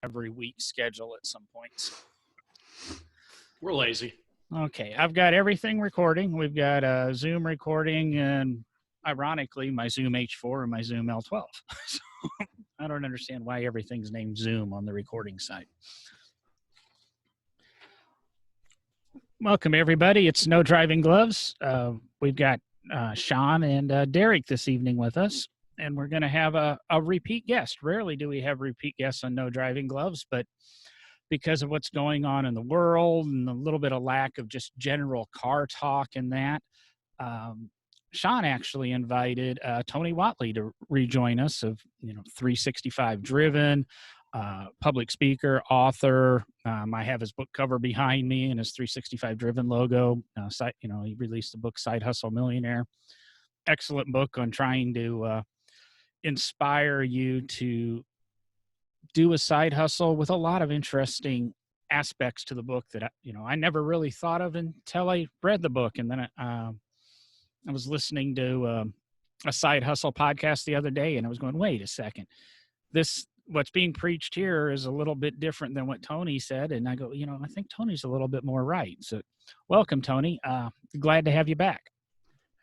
every week schedule at some points. We're lazy. Okay, I've got everything recording. We've got a Zoom recording and, ironically, my Zoom H4 and my Zoom L12. So I don't understand why everything's named Zoom on the recording side. Welcome, everybody. It's No Driving Gloves. We've got Sean and Derek this evening with us, and we're going to have a repeat guest. Rarely do we have repeat guests on No Driving Gloves, but because of what's going on in the world and a little bit of lack of just general car talk and that, Sean actually invited Tony Whatley to rejoin us of 365 Driven, public speaker, author. I have his book cover behind me and his 365 Driven logo. He released the book SideHustle Millionaire. Excellent book on trying to inspire you to do a side hustle, with a lot of interesting aspects to the book that I never really thought of until I read the book. And then I was listening to a side hustle podcast the other day, and I was going, wait a second, what's being preached here is a little bit different than what Tony said. And I go, I think Tony's a little bit more right. So welcome, Tony. Glad to have you back.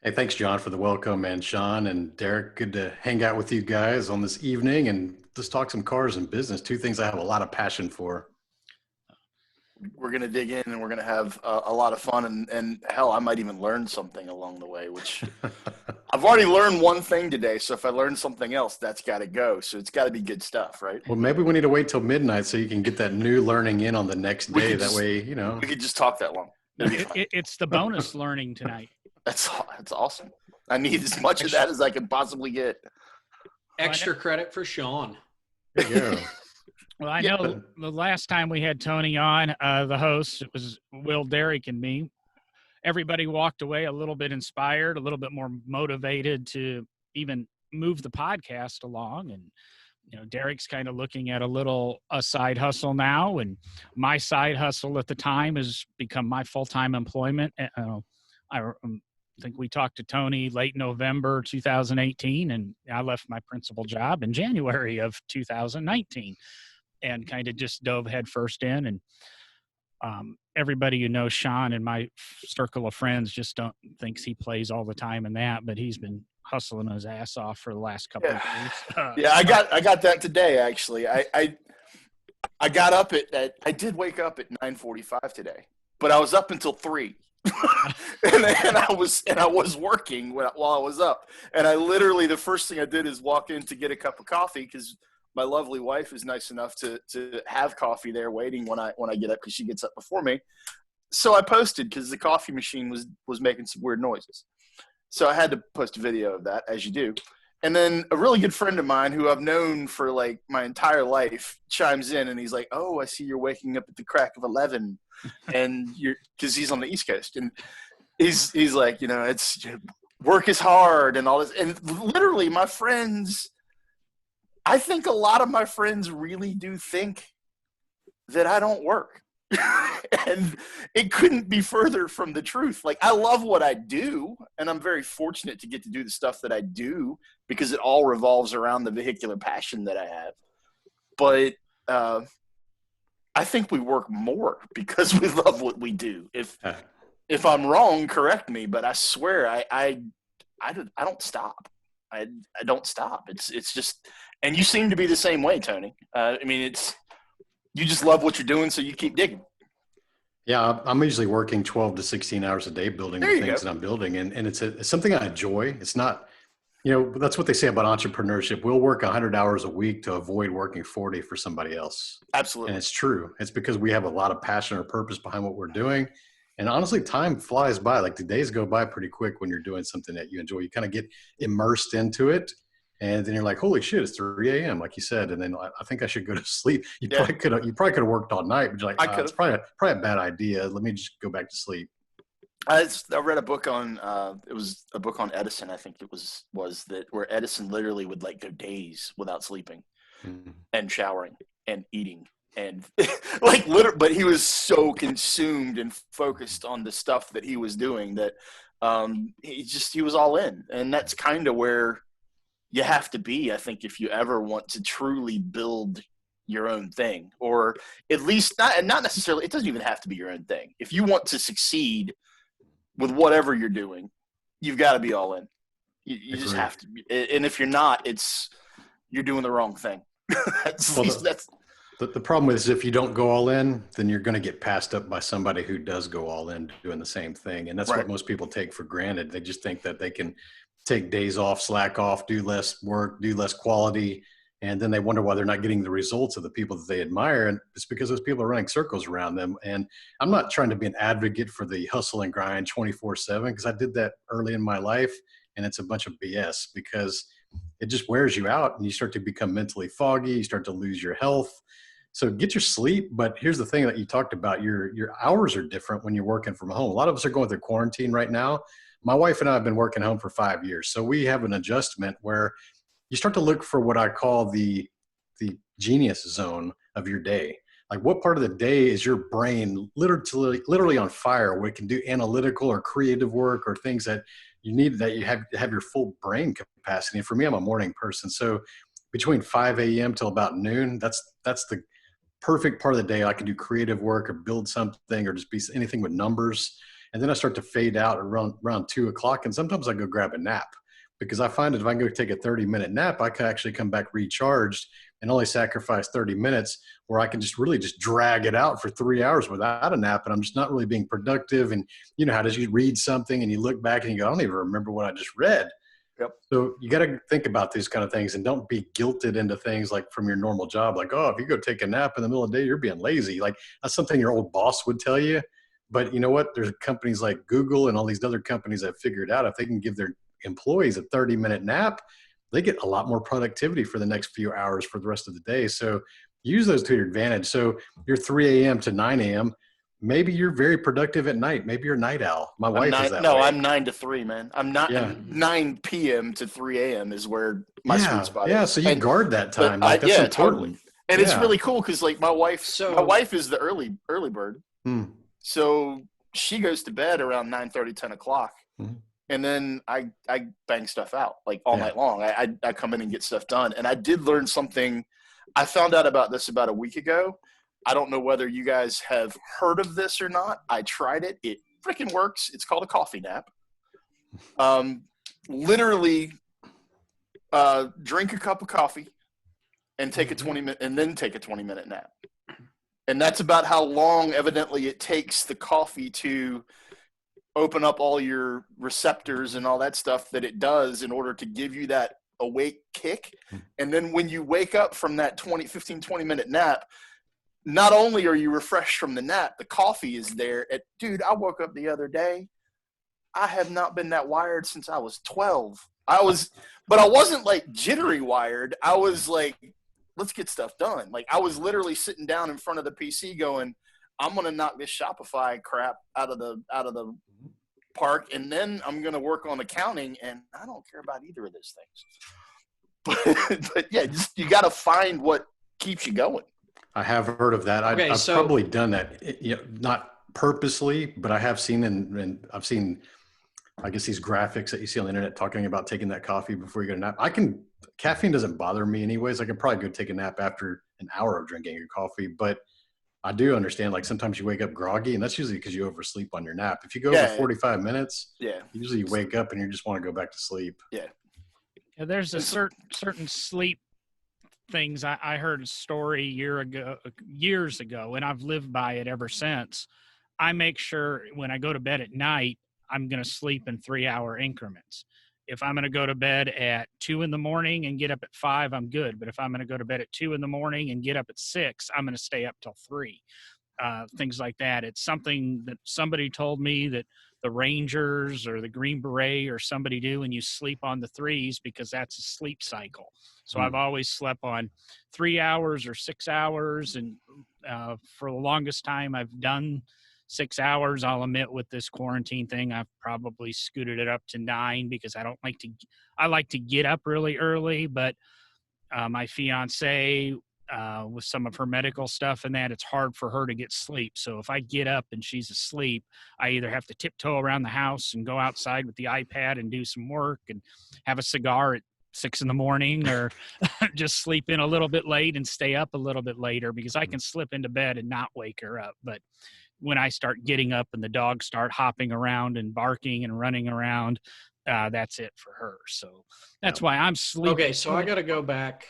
Hey, thanks, John, for the welcome. And Sean and Derek, good to hang out with you guys on this evening and just talk some cars and business, two things I have a lot of passion for. We're going to dig in and we're going to have a lot of fun. And hell, I might even learn something along the way, which I've already learned one thing today. So if I learn something else, that's got to go. So it's got to be good stuff, right? Well, maybe we need to wait till midnight so you can get that new learning in on the next day. That way, we could just talk that long. It's the bonus learning tonight. That's awesome. I need as much of that as I can possibly get. Extra credit for Sean. There you go. Well, I know the last time we had Tony on, the host, it was Will, Derek, and me. Everybody walked away a little bit inspired, a little bit more motivated to even move the podcast along. And, Derek's kind of looking at a side hustle now. And my side hustle at the time has become my full-time employment. I think we talked to Tony late November 2018, and I left my principal job in January of 2019 and kind of just dove headfirst in. And everybody who knows Sean and my circle of friends just thinks he plays all the time in that, but he's been hustling his ass off for the last couple of years. I got that today, actually. I got up I did wake up at 9:45 today, but I was up until 3. and I was working while I was up, and I literally, the first thing I did is walk in to get a cup of coffee because my lovely wife is nice enough to have coffee there waiting when I get up because she gets up before me. So I posted because the coffee machine was making some weird noises, so I had to post a video of that, as you do. And then a really good friend of mine who I've known for like my entire life chimes in, and he's like, "Oh, I see you're waking up at the crack of 11." And because he's on the East Coast, and he's like, it's work is hard and all this. And literally my friends, I think a lot of my friends really do think that I don't work. And it couldn't be further from the truth. Like, I love what I do, and I'm very fortunate to get to do the stuff that I do because it all revolves around the vehicular passion that I have. But, I think we work more because we love what we do. If I'm wrong, correct me, but I swear I don't stop. I don't stop. It's just, and you seem to be the same way, Tony. You just love what you're doing, so you keep digging. Yeah, I'm usually working 12 to 16 hours a day building the things that I'm building, and it's something I enjoy. It's not, that's what they say about entrepreneurship. We'll work 100 hours a week to avoid working 40 for somebody else. Absolutely. And it's true. It's because we have a lot of passion or purpose behind what we're doing. And honestly, time flies by. Like, the days go by pretty quick when you're doing something that you enjoy. You kind of get immersed into it. And then you're like, holy shit, it's 3 a.m., like you said. And then I think I should go to sleep. You probably could have worked all night, but you're like, it's probably a bad idea. Let me just go back to sleep. I read a book on it was a book on Edison. I think it was that where Edison literally would like go days without sleeping and showering and eating and but he was so consumed and focused on the stuff that he was doing that he was all in. And that's kind of where you have to be, I think, if you ever want to truly build your own thing, or at least not necessarily. It doesn't even have to be your own thing. If you want to succeed with whatever you're doing, you've got to be all in. You just have to. And if you're not, you're doing the wrong thing. The problem is if you don't go all in, then you're going to get passed up by somebody who does go all in doing the same thing. And that's what most people take for granted. They just think that they can take days off, slack off, do less work, do less quality. And then they wonder why they're not getting the results of the people that they admire. And it's because those people are running circles around them. And I'm not trying to be an advocate for the hustle and grind 24/7, because I did that early in my life. And it's a bunch of BS, because it just wears you out and you start to become mentally foggy. You start to lose your health. So get your sleep. But here's the thing that you talked about. Your hours are different when you're working from home. A lot of us are going through quarantine right now. My wife and I have been working home for 5 years. So we have an adjustment where you start to look for what I call the genius zone of your day. Like, what part of the day is your brain literally on fire, where it can do analytical or creative work or things that you need, that you have your full brain capacity. And for me, I'm a morning person. So between 5 a.m. till about noon, that's the perfect part of the day. I can do creative work or build something or just be anything with numbers. And then I start to fade out around 2 o'clock. And sometimes I go grab a nap, because I find that if I can go take a 30-minute nap, I can actually come back recharged and only sacrifice 30 minutes, where I can just really just drag it out for 3 hours without a nap. And I'm just not really being productive. And you know, how does you read something and you look back and you go, I don't even remember what I just read. Yep. So you got to think about these kind of things, and don't be guilted into things like from your normal job. Like, oh, if you go take a nap in the middle of the day, you're being lazy. Like, that's something your old boss would tell you. But you know what? There's companies like Google and all these other companies that figured out if they can give their employees a 30-minute nap, they get a lot more productivity for the next few hours for the rest of the day. So use those to your advantage. So you're 3 a.m. to 9 a.m. Maybe you're very productive at night. Maybe you're a night owl. My wife is that way. No, I'm 9 to 3, man. I'm not 9 p.m. to 3 a.m. is where my sweet spot is. Yeah, so you guard that time. Like, that's important. Totally. And it's really cool, because like my wife is the early bird. So she goes to bed around 9:30, 10 o'clock. And then I bang stuff out like all night long. I come in and get stuff done. And I did learn something. I found out about this about a week ago. I don't know whether you guys have heard of this or not. I tried it. It freaking works. It's called a coffee nap. Literally drink a cup of coffee and take a 20-minute nap. And that's about how long evidently it takes the coffee to open up all your receptors and all that stuff that it does in order to give you that awake kick. And then when you wake up from that 20-minute nap, not only are you refreshed from the nap, the coffee is there. Dude, I woke up the other day. I have not been that wired since I was 12. But I wasn't like jittery wired. I was like, let's get stuff done. Like, I was literally sitting down in front of the PC going, I'm going to knock this Shopify crap out of the park, and then I'm going to work on accounting, and I don't care about either of those things. But yeah, you got to find what keeps you going. I have heard of that. I've probably done that, not purposely, but I have seen, and I've seen, I guess, these graphics that you see on the internet talking about taking that coffee before you get a nap. Caffeine doesn't bother me anyways. I can probably go take a nap after an hour of drinking your coffee, but I do understand, like, sometimes you wake up groggy, and that's usually because you oversleep on your nap. If you go over 45 minutes, usually you wake up and you just want to go back to sleep. Yeah, there's a certain sleep things. I heard a story years ago, and I've lived by it ever since. I make sure when I go to bed at night, I'm going to sleep in 3-hour increments. If I'm going to go to bed at 2 a.m. and get up at 5, I'm good. But if I'm going to go to bed at 2 a.m. and get up at 6, I'm going to stay up till 3. Things like that. It's something that somebody told me that the Rangers or the Green Beret or somebody do, and you sleep on the 3s because that's a sleep cycle. So I've always slept on 3 hours or 6 hours. And for the longest time, I've done 6 hours. I'll admit, with this quarantine thing, I've probably scooted it up to 9 because I like to get up really early, but my fiance, with some of her medical stuff and that, it's hard for her to get sleep. So if I get up and she's asleep, I either have to tiptoe around the house and go outside with the iPad and do some work and have a cigar at 6 in the morning, or just sleep in a little bit late and stay up a little bit later, because I can slip into bed and not wake her up. But when I start getting up and the dogs start hopping around and barking and running around, that's it for her. So that's why I'm sleeping. Okay, so I got to go back.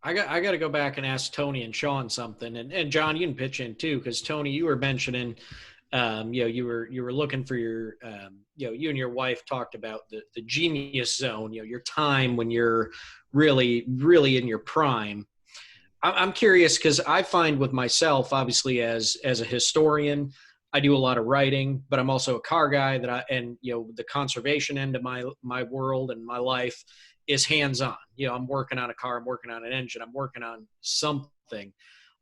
I got to go back and ask Tony and Sean something, and John, you can pitch in too, because Tony, you were mentioning, you were looking for your, you and your wife talked about the genius zone, your time when you're really in your prime. I'm curious, because I find with myself, obviously as a historian, I do a lot of writing, but I'm also a car guy and the conservation end of my world and my life is hands-on. I'm working on a car, I'm working on an engine, I'm working on something.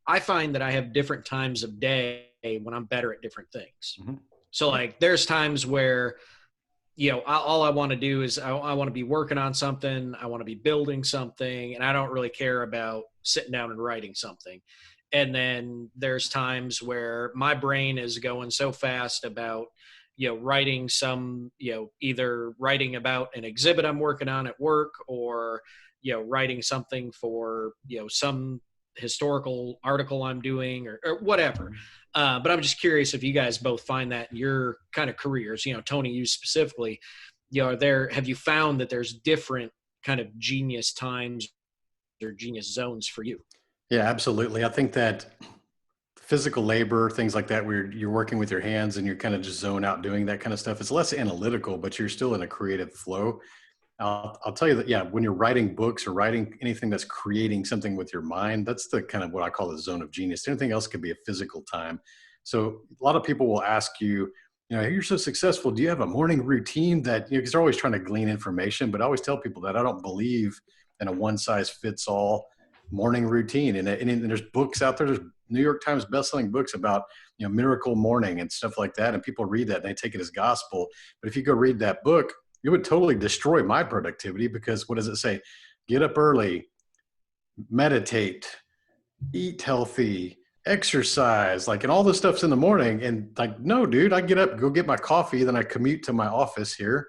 I find that I have different times of day when I'm better at different things. Mm-hmm. So like there's times where, all I want to do is I want to be working on something. I want to be building something, and I don't really care about sitting down and writing something. And then there's times where my brain is going so fast about, writing some, either writing about an exhibit I'm working on at work, or, writing something for, some historical article I'm doing or whatever. But I'm just curious if you guys both find that in your kind of careers, Tony, you specifically, have you found that there's different kind of genius times or genius zones for you? Yeah, absolutely. I think that physical labor, things like that, where you're working with your hands and you're kind of just zone out doing that kind of stuff, it's less analytical, but you're still in a creative flow. I'll tell you that, yeah, when you're writing books or writing anything that's creating something with your mind, that's the kind of what I call the zone of genius. Anything else could be a physical time. So a lot of people will ask you, you're so successful, do you have a morning routine that, because they're always trying to glean information, but I always tell people that I don't believe in a one size fits all morning routine. And there's books out there, there's New York Times bestselling books about, miracle morning and stuff like that. And people read that and they take it as gospel. But if you go read that book, it would totally destroy my productivity, because what does it say? Get up early, meditate, eat healthy, exercise, and all this stuff's in the morning. And no, dude, I get up, go get my coffee, then I commute to my office here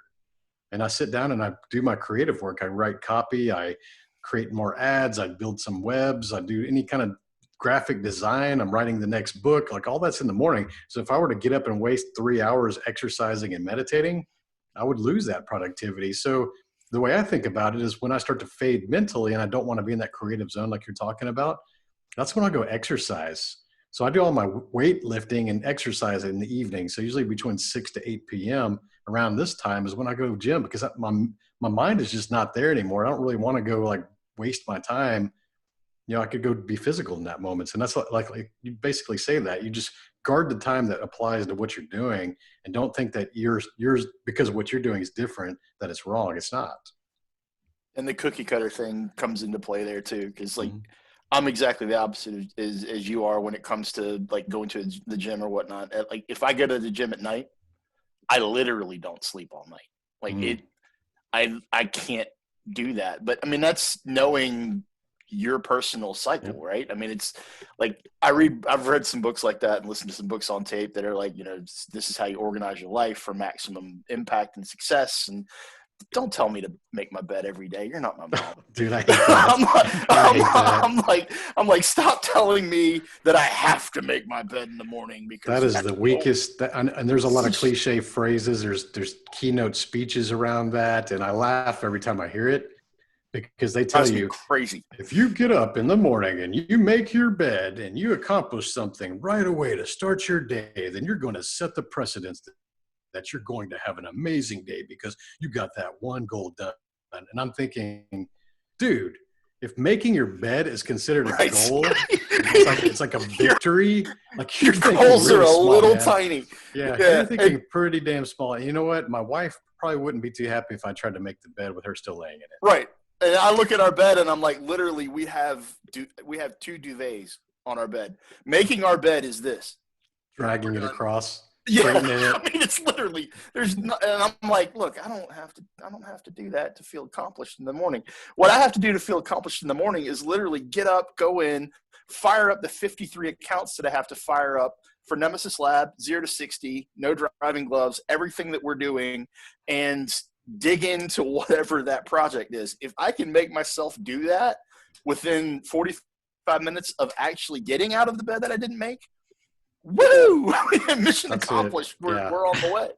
and I sit down and I do my creative work. I write copy, I create more ads, I build some webs, I do any kind of graphic design, I'm writing the next book, all that's in the morning. So if I were to get up and waste 3 hours exercising and meditating, I would lose that productivity. So the way I think about it is when I start to fade mentally and I don't want to be in that creative zone like you're talking about, that's when I go exercise. So I do all my weight lifting and exercise in the evening. So usually between 6 to 8 p.m. around this time is when I go to the gym, because my mind is just not there anymore. I don't really want to go waste my time. I could go be physical in that moment. And that's like you basically say that you just guard the time that applies to what you're doing, and don't think that yours, because of what you're doing is different, that it's wrong. It's not. And the cookie cutter thing comes into play there too. Cause I'm exactly the opposite as you are when it comes to going to the gym or whatnot. If I go to the gym at night, I literally don't sleep all night. I can't do that. But I mean, that's knowing your personal cycle, right? I mean, it's I've read some books like that and listened to some books on tape that are this is how you organize your life for maximum impact and success. And don't tell me to make my bed every day. You're not my mom. Dude, I hate that. I'm like, stop telling me that I have to make my bed in the morning, because that is the weakest. And there's a lot of cliche phrases. There's keynote speeches around that. And I laugh every time I hear it, because they tell you, crazy. If you get up in the morning and you make your bed and you accomplish something right away to start your day, then you're going to set the precedence that you're going to have an amazing day because you got that one goal done. And I'm thinking, dude, if making your bed is considered a goal, it's like a victory. Your goals really are a little tiny. Yeah, you're thinking pretty damn small. And you know what? My wife probably wouldn't be too happy if I tried to make the bed with her still laying in it. Right. And I look at our bed and I'm like, literally, we have 2 duvets on our bed. Making our bed is this. Dragging it across. Yeah, I mean, it's literally and I'm like, look, I don't have to do that to feel accomplished in the morning. What I have to do to feel accomplished in the morning is literally get up, go in, fire up the 53 accounts that I have to fire up for Nemesis Lab, 0 to 60, no driving gloves, everything that we're doing, and dig into whatever that project is. If I can make myself do that within 45 minutes of actually getting out of the bed that I didn't make, woo! Mission That's accomplished. We're on the way.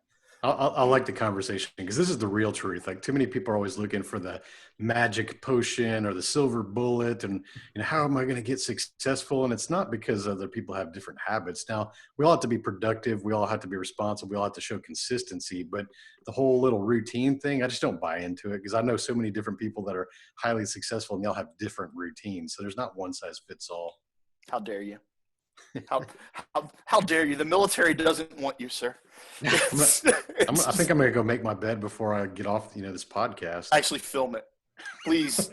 I like the conversation because this is the real truth. Like, too many people are always looking for the magic potion or the silver bullet, and how am I going to get successful? And it's not because other people have different habits. Now, we all have to be productive. We all have to be responsible. We all have to show consistency. But the whole little routine thing, I just don't buy into it because I know so many different people that are highly successful and they all have different routines. So there's not one size fits all. How dare you? How dare you? The military doesn't want you, sir. I think I'm going to go make my bed before I get off, this podcast. Actually film it. Please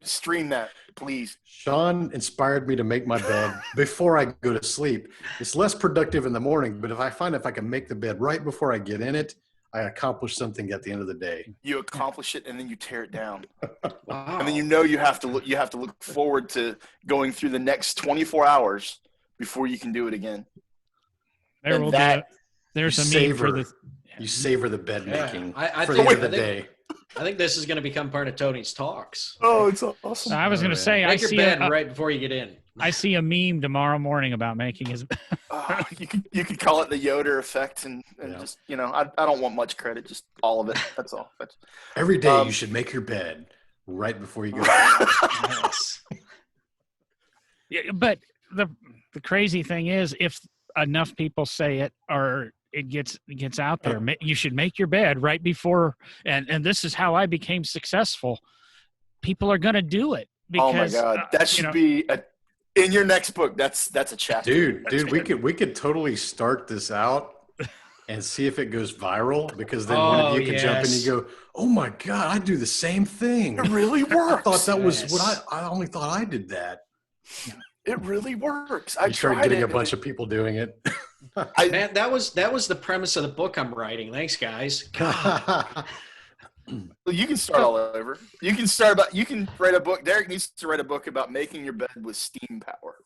stream that, please. Sean inspired me to make my bed before I go to sleep. It's less productive in the morning, but if I can make the bed right before I get in it, I accomplish something at the end of the day. You accomplish it and then you tear it down. Wow. And then you have to look forward to going through the next 24 hours before you can do it again. There's a meme for the. You savor the bed making I for think, the end of the day. I think this is going to become part of Tony's talks. Oh, it's awesome. I was going to say, Make your bed right before you get in. I see a meme tomorrow morning about making his. You could call it the Yoda effect, and just I don't want much credit, just all of it. That's all. Every day you should make your bed right before you go. Yes. Yeah, but the crazy thing is, if enough people say it, or it gets out there, you should make your bed right before, and this is how I became successful. People are going to do it. Because, oh my God, that should be in your next book. That's a chapter. Dude, we could totally start this out and see if it goes viral, because then one of you can jump in and you go, oh my God, I do the same thing. It really works. I thought that was what I only thought I did that. It really works. I tried getting a bunch of people doing it. Man, that was the premise of the book I'm writing. Thanks, guys. Well, you can start all over. You can write a book. Derek needs to write a book about making your bed with steam power.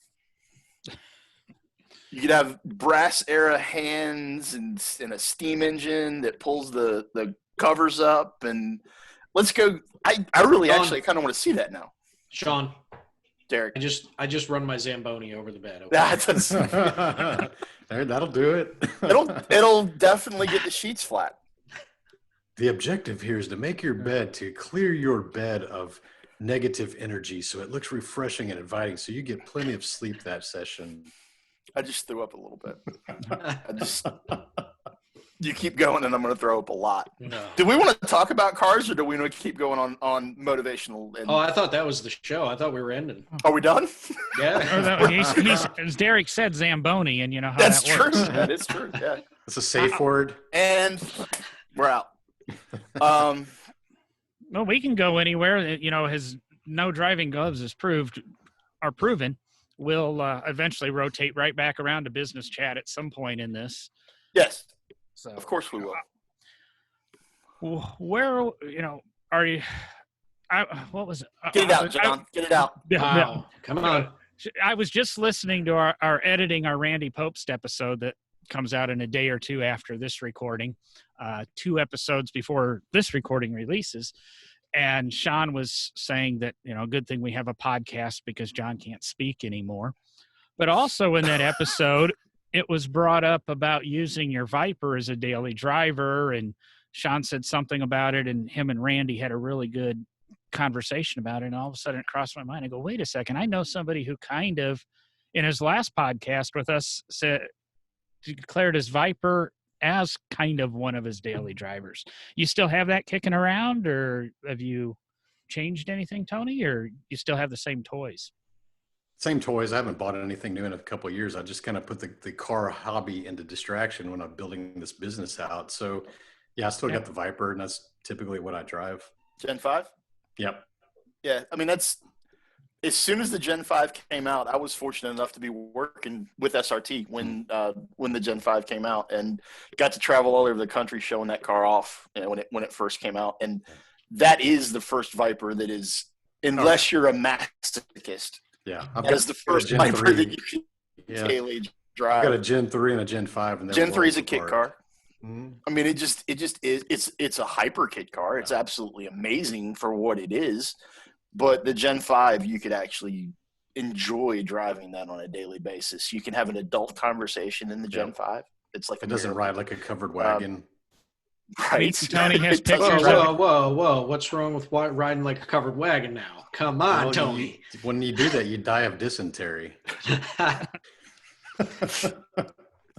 You could have brass era hands and a steam engine that pulls the covers up, and let's go. I really actually kind of want to see that now. Sean, Derek, I just run my Zamboni over the bed. Okay? That'll do it. It'll definitely get the sheets flat. The objective here is to make your bed, to clear your bed of negative energy so it looks refreshing and inviting, so you get plenty of sleep that session. I just threw up a little bit. You keep going and I'm going to throw up a lot. No. Do we want to talk about cars, or do we want to keep going on motivational? I thought that was the show. I thought we were ending. Are we done? Yeah. He's, as Derek said, Zamboni, and you know how that's that true. works. That is true. Yeah. It's a safe word. And we're out. Well, we can go anywhere. His no driving gloves are proven. We'll eventually rotate right back around to business chat at some point in this. Yes. So, of course we will. Where are you? What was it? Get it out, John. Get it out. Wow. Come on. I was just listening to our editing our Randy Popst episode that comes out in a day or two after this recording, 2 episodes before this recording releases. And Sean was saying that, good thing we have a podcast because John can't speak anymore. But also in that episode, it was brought up about using your Viper as a daily driver. And Sean said something about it, and him and Randy had a really good conversation about it. And all of a sudden it crossed my mind. I go, wait a second. I know somebody who kind of, in his last podcast with us, declared his Viper as kind of one of his daily drivers. You still have that kicking around, or have you changed anything, Tony, or you still have the same toys? Same toys. I haven't bought anything new in a couple of years. I just kind of put the car hobby into distraction when I'm building this business out. So yeah, I still got the Viper, and that's typically what I drive. Gen 5? Yep. Yeah. I mean, that's, as soon as the Gen 5 came out, I was fortunate enough to be working with SRT when the Gen 5 came out, and got to travel all over the country showing that car off when it first came out. And that is the first Viper that is, unless you're a masochist. Yeah. That is the first Viper that you can daily drive. I've got a Gen 3 and a Gen 5. And Gen 3 is a kit car. I mean, it just is. It's a hyper kit car. It's absolutely amazing for what it is. But the Gen 5, you could actually enjoy driving that on a daily basis. You can have an adult conversation in the Gen 5. It's like it doesn't ride like a covered wagon. Right. Tony has pictures Whoa. What's wrong with riding like a covered wagon now? Come on, Tony. When you do that, you die of dysentery.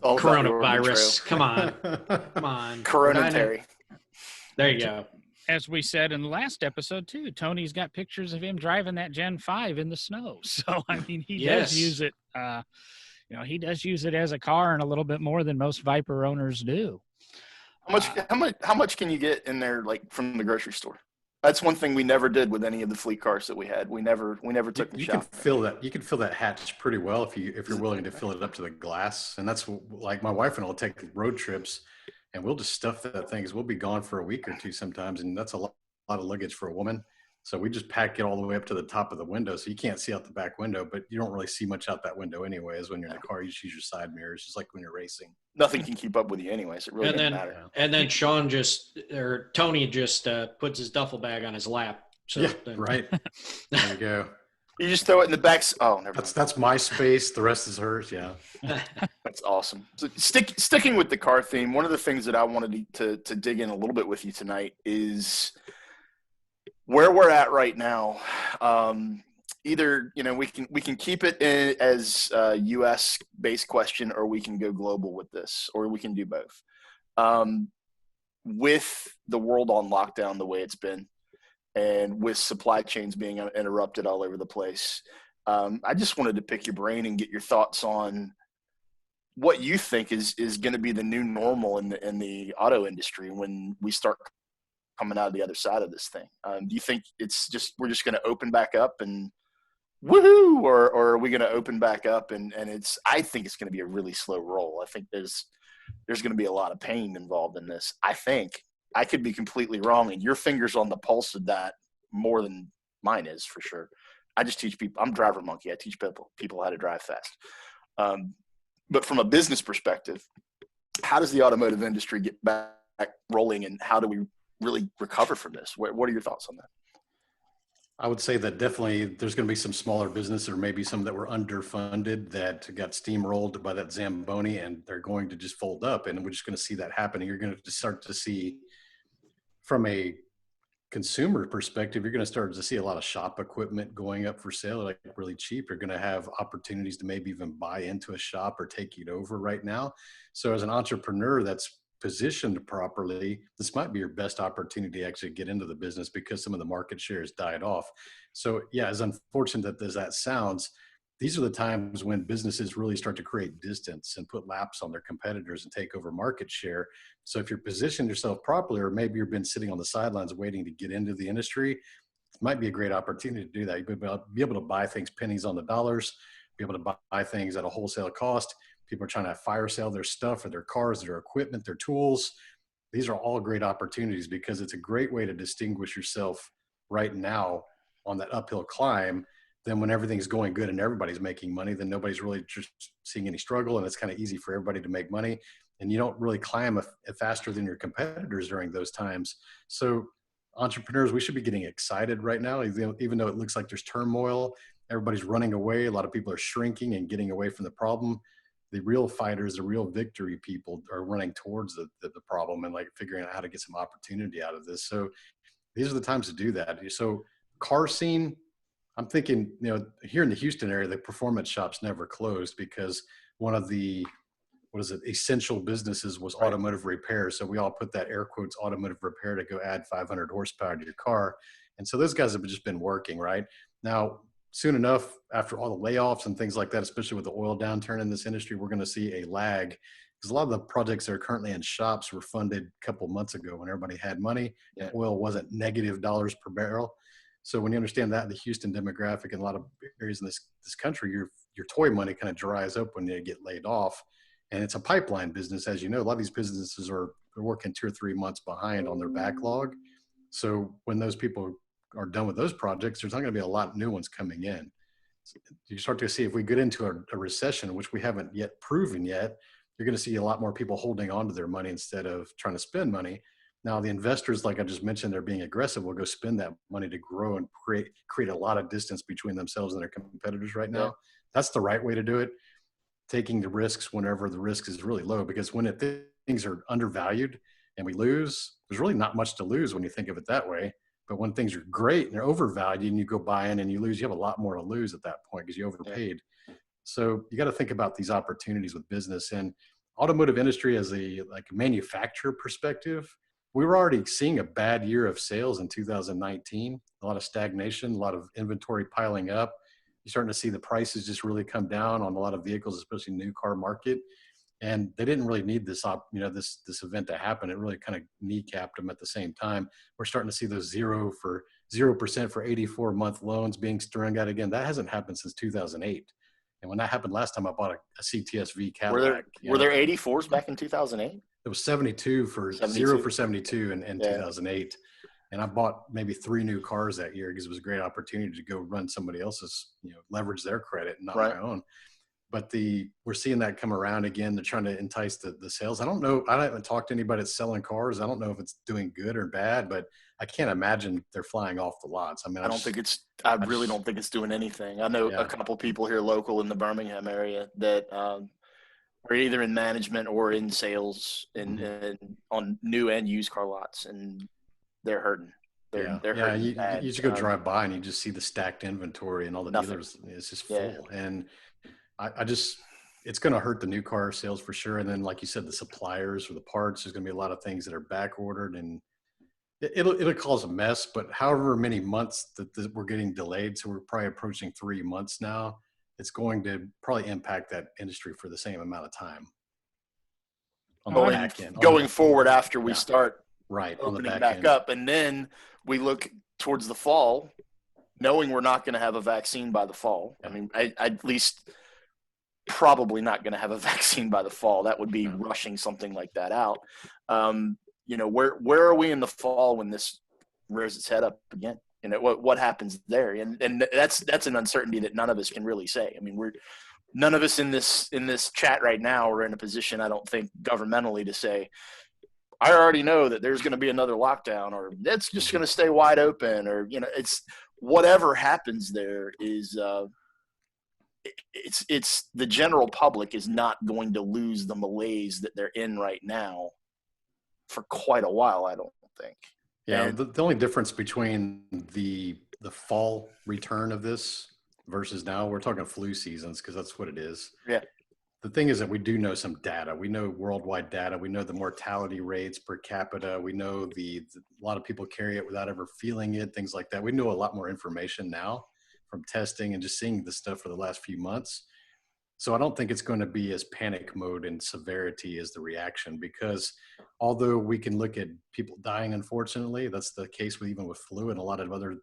Coronavirus. Come on. Coronatary. There you go. As we said in the last episode too, Tony's got pictures of him driving that Gen 5 in the snow. So I mean, he does use it. He does use it as a car, and a little bit more than most Viper owners do. How much can you get in there, like from the grocery store? That's one thing we never did with any of the fleet cars that we had. We never took the shop. You can fill that hatch pretty well if you're willing to fill it up to the glass. And that's like my wife and I'll take road trips, and we'll just stuff that thing, because we'll be gone for a week or two sometimes, and that's a lot of luggage for a woman. So we just pack it all the way up to the top of the window, so you can't see out the back window, but you don't really see much out that window anyways. When you're in the car, you just use your side mirrors, just like when you're racing. Nothing can keep up with you anyways. It really doesn't matter. And then Tony just puts his duffel bag on his lap. So right. There you go. You just throw it in the back. Oh, never mind. That's my space. The rest is hers. Yeah. That's awesome. So sticking with the car theme, one of the things that I wanted to dig in a little bit with you tonight is where we're at right now. Either, we can keep it as a U.S. based question, or we can go global with this, or we can do both. With the world on lockdown the way it's been, and with supply chains being interrupted all over the place, I just wanted to pick your brain and get your thoughts on what you think is going to be the new normal in the auto industry when we start coming out of the other side of this thing. Do you think we're just going to open back up and woohoo, or are we going to open back up and I think it's going to be a really slow roll. I think there's going to be a lot of pain involved in this. I think I could be completely wrong, and your finger's on the pulse of that more than mine is, for sure. I just teach people. I'm driver monkey. I teach people how to drive fast. But from a business perspective, how does the automotive industry get back rolling, and how do we really recover from this? What are your thoughts on that? I would say that definitely there's going to be some smaller business, or maybe some that were underfunded that got steamrolled by that Zamboni, and they're going to just fold up, and we're just going to see that happening. You're going to start to see, from a consumer perspective, you're going to start to see a lot of shop equipment going up for sale, like really cheap. You're going to have opportunities to maybe even buy into a shop or take it over right now. So as an entrepreneur that's positioned properly, this might be your best opportunity to actually get into the business, because some of the market share has died off. So yeah, as unfortunate as that sounds, these are the times when businesses really start to create distance and put laps on their competitors and take over market share. So if you're positioned yourself properly, or maybe you've been sitting on the sidelines waiting to get into the industry, it might be a great opportunity to do that. You'll be able to buy things pennies on the dollars, be able to buy things at a wholesale cost. People are trying to fire sale their stuff, or their cars, their equipment, their tools. These are all great opportunities, because it's a great way to distinguish yourself right now on that uphill climb. Then when everything's going good and everybody's making money, then nobody's really just seeing any struggle, and it's kind of easy for everybody to make money. And you don't really climb faster than your competitors during those times. So entrepreneurs, we should be getting excited right now, even though it looks like there's turmoil. Everybody's running away. A lot of people are shrinking and getting away from the problem. The real fighters, the real victory people are running towards the problem, and like figuring out how to get some opportunity out of this. So these are the times to do that. So car scene, I'm thinking, here in the Houston area, the performance shops never closed, because one of the, essential businesses was automotive repair. So we all put that air quotes automotive repair to go add 500 horsepower to your car. And so those guys have just been working right now. Soon enough, after all the layoffs and things like that, especially with the oil downturn in this industry, we're going to see a lag, because a lot of the projects that are currently in shops were funded a couple months ago when everybody had money and oil wasn't negative dollars per barrel. So when you understand that, the Houston demographic and a lot of areas in this country, your toy money kind of dries up when they get laid off. And it's a pipeline business. As you know, a lot of these businesses are working 2 or 3 months behind on their backlog. So when those people are done with those projects, there's not going to be a lot of new ones coming in. So you start to see, if we get into a recession, which we haven't yet proven yet, you're going to see a lot more people holding on to their money instead of trying to spend money. Now, the investors, like I just mentioned, they're being aggressive, will go spend that money to grow and create a lot of distance between themselves and their competitors right now. Yeah. That's the right way to do it. Taking the risks whenever the risk is really low, because when things are undervalued and we lose, there's really not much to lose when you think of it that way. But when things are great and they're overvalued and you go buy in and you lose, you have a lot more to lose at that point because you overpaid. Yeah. So you got to think about these opportunities with business and automotive industry as a manufacturer perspective. We were already seeing a bad year of sales in 2019, a lot of stagnation, a lot of inventory piling up. You're starting to see the prices just really come down on a lot of vehicles, especially new car market. And they didn't really need this event to happen. It really kind of kneecapped them at the same time. We're starting to see those 0% for 84-month loans being strung out again. That hasn't happened since 2008. And when that happened last time, I bought a CTS-V Cadillac. Were there 84s back in 2008? It was 72 for 0 for 72 in 2008. And I bought maybe 3 new cars that year because it was a great opportunity to go run somebody else's, leverage their credit and not my own. But we're seeing that come around again. They're trying to entice the sales. I don't know. I haven't talked to anybody that's selling cars. I don't know if it's doing good or bad, but I can't imagine they're flying off the lots. I mean, I really don't think it's doing anything. I know a couple people here local in the Birmingham area that are either in management or in sales and on new and used car lots, and they're hurting. They're hurting. You just go drive by and you just see the stacked inventory and all the dealers. It's just full. And it's going to hurt the new car sales for sure. And then, like you said, the suppliers for the parts, there's going to be a lot of things that are back ordered, and it'll cause a mess. But however many months that we're getting delayed, so we're probably approaching 3 months now, it's going to probably impact that industry for the same amount of time. Going forward after we start opening back up, and then we look towards the fall, knowing we're not going to have a vaccine by the fall. I mean, I at least probably not going to have a vaccine by the fall. That would be rushing something like that out. Where are we in the fall when this rears its head up again? What happens there? And that's an uncertainty that none of us can really say. I mean, none of us in this chat right now are in a position, I don't think, governmentally to say, I already know that there's going to be another lockdown, or it's just going to stay wide open, or it's whatever happens there is. It's the general public is not going to lose the malaise that they're in right now for quite a while, I don't think. Yeah, the only difference between the fall return of this versus now, we're talking flu seasons because that's what it is. Yeah. The thing is that we do know some data. We know worldwide data. We know the mortality rates per capita. We know a lot of people carry it without ever feeling it, things like that. We know a lot more information now from testing and just seeing this stuff for the last few months. So I don't think it's going to be as panic mode and severity as the reaction, because although we can look at people dying, unfortunately, that's the case even with flu and a lot of other,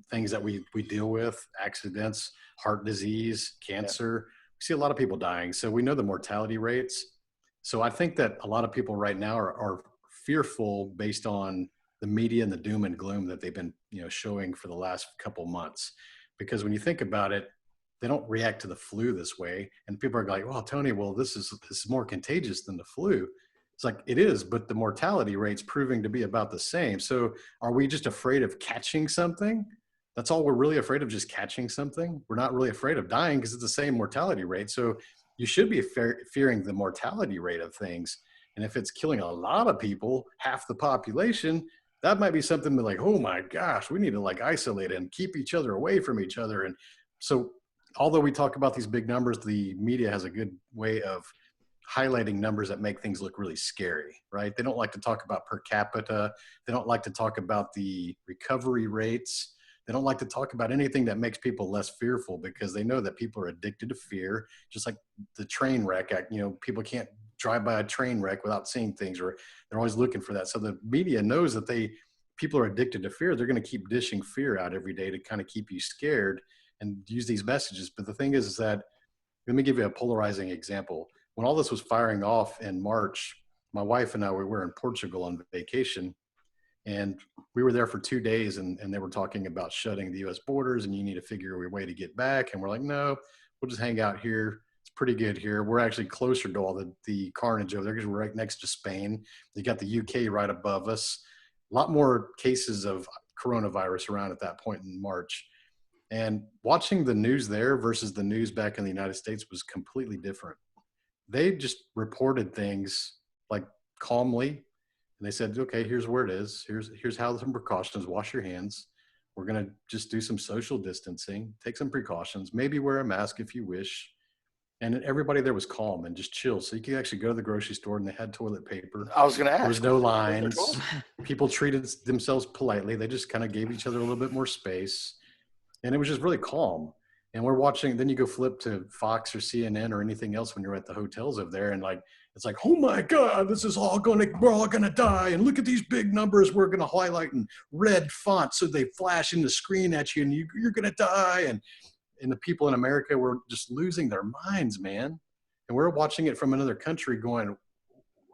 things that we deal with, accidents, heart disease, cancer. We see a lot of people dying. So we know the mortality rates. So I think that a lot of people right now are fearful based on the media and the doom and gloom that they've been, showing for the last couple months. Because when you think about it, they don't react to the flu this way. And people are like, well, Tony, this is more contagious than the flu. It's like, it is, but the mortality rate's proving to be about the same. So are we just afraid of catching something? That's all we're really afraid of, just catching something. We're not really afraid of dying because it's the same mortality rate. So you should be fearing the mortality rate of things. And if it's killing a lot of people, half the population, that might be something like, oh my gosh, we need to isolate and keep each other away from each other. And so although we talk about these big numbers, the media has a good way of highlighting numbers that make things look really scary, right? They don't like to talk about per capita. They don't like to talk about the recovery rates. They don't like to talk about anything that makes people less fearful, because they know that people are addicted to fear, just like the train wreck. People can't drive by a train wreck without seeing things, or they're always looking for that. So the media knows that people are addicted to fear. They're going to keep dishing fear out every day to kind of keep you scared and use these messages. But the thing is that, let me give you a polarizing example. When all this was firing off in March, my wife and I, we were in Portugal on vacation, and we were there for 2 days, and they were talking about shutting the U.S. borders, and you need to figure a way to get back. And we're like, no, we'll just hang out here. It's pretty good here. We're actually closer to all the carnage over there because we're right next to Spain. You got the UK right above us. A lot more cases of coronavirus around at that point in March. And watching the news there versus the news back in the United States was completely different. They just reported things like calmly, and they said, okay, here's where it is. Here's how some precautions. Wash your hands. We're going to just do some social distancing, take some precautions, maybe wear a mask if you wish. And everybody there was calm and just chill. So you could actually go to the grocery store and they had toilet paper. I was going to ask. There was no lines. People treated themselves politely. They just kind of gave each other a little bit more space. And it was just really calm. And we're watching, then you go flip to Fox or CNN or anything else when you're at the hotels over there. And like, it's like, oh my God, we're all going to die. And look at these big numbers we're going to highlight in red font so they flash in the screen at you and you're going to die. And the people in America were just losing their minds, man. And we're watching it from another country going,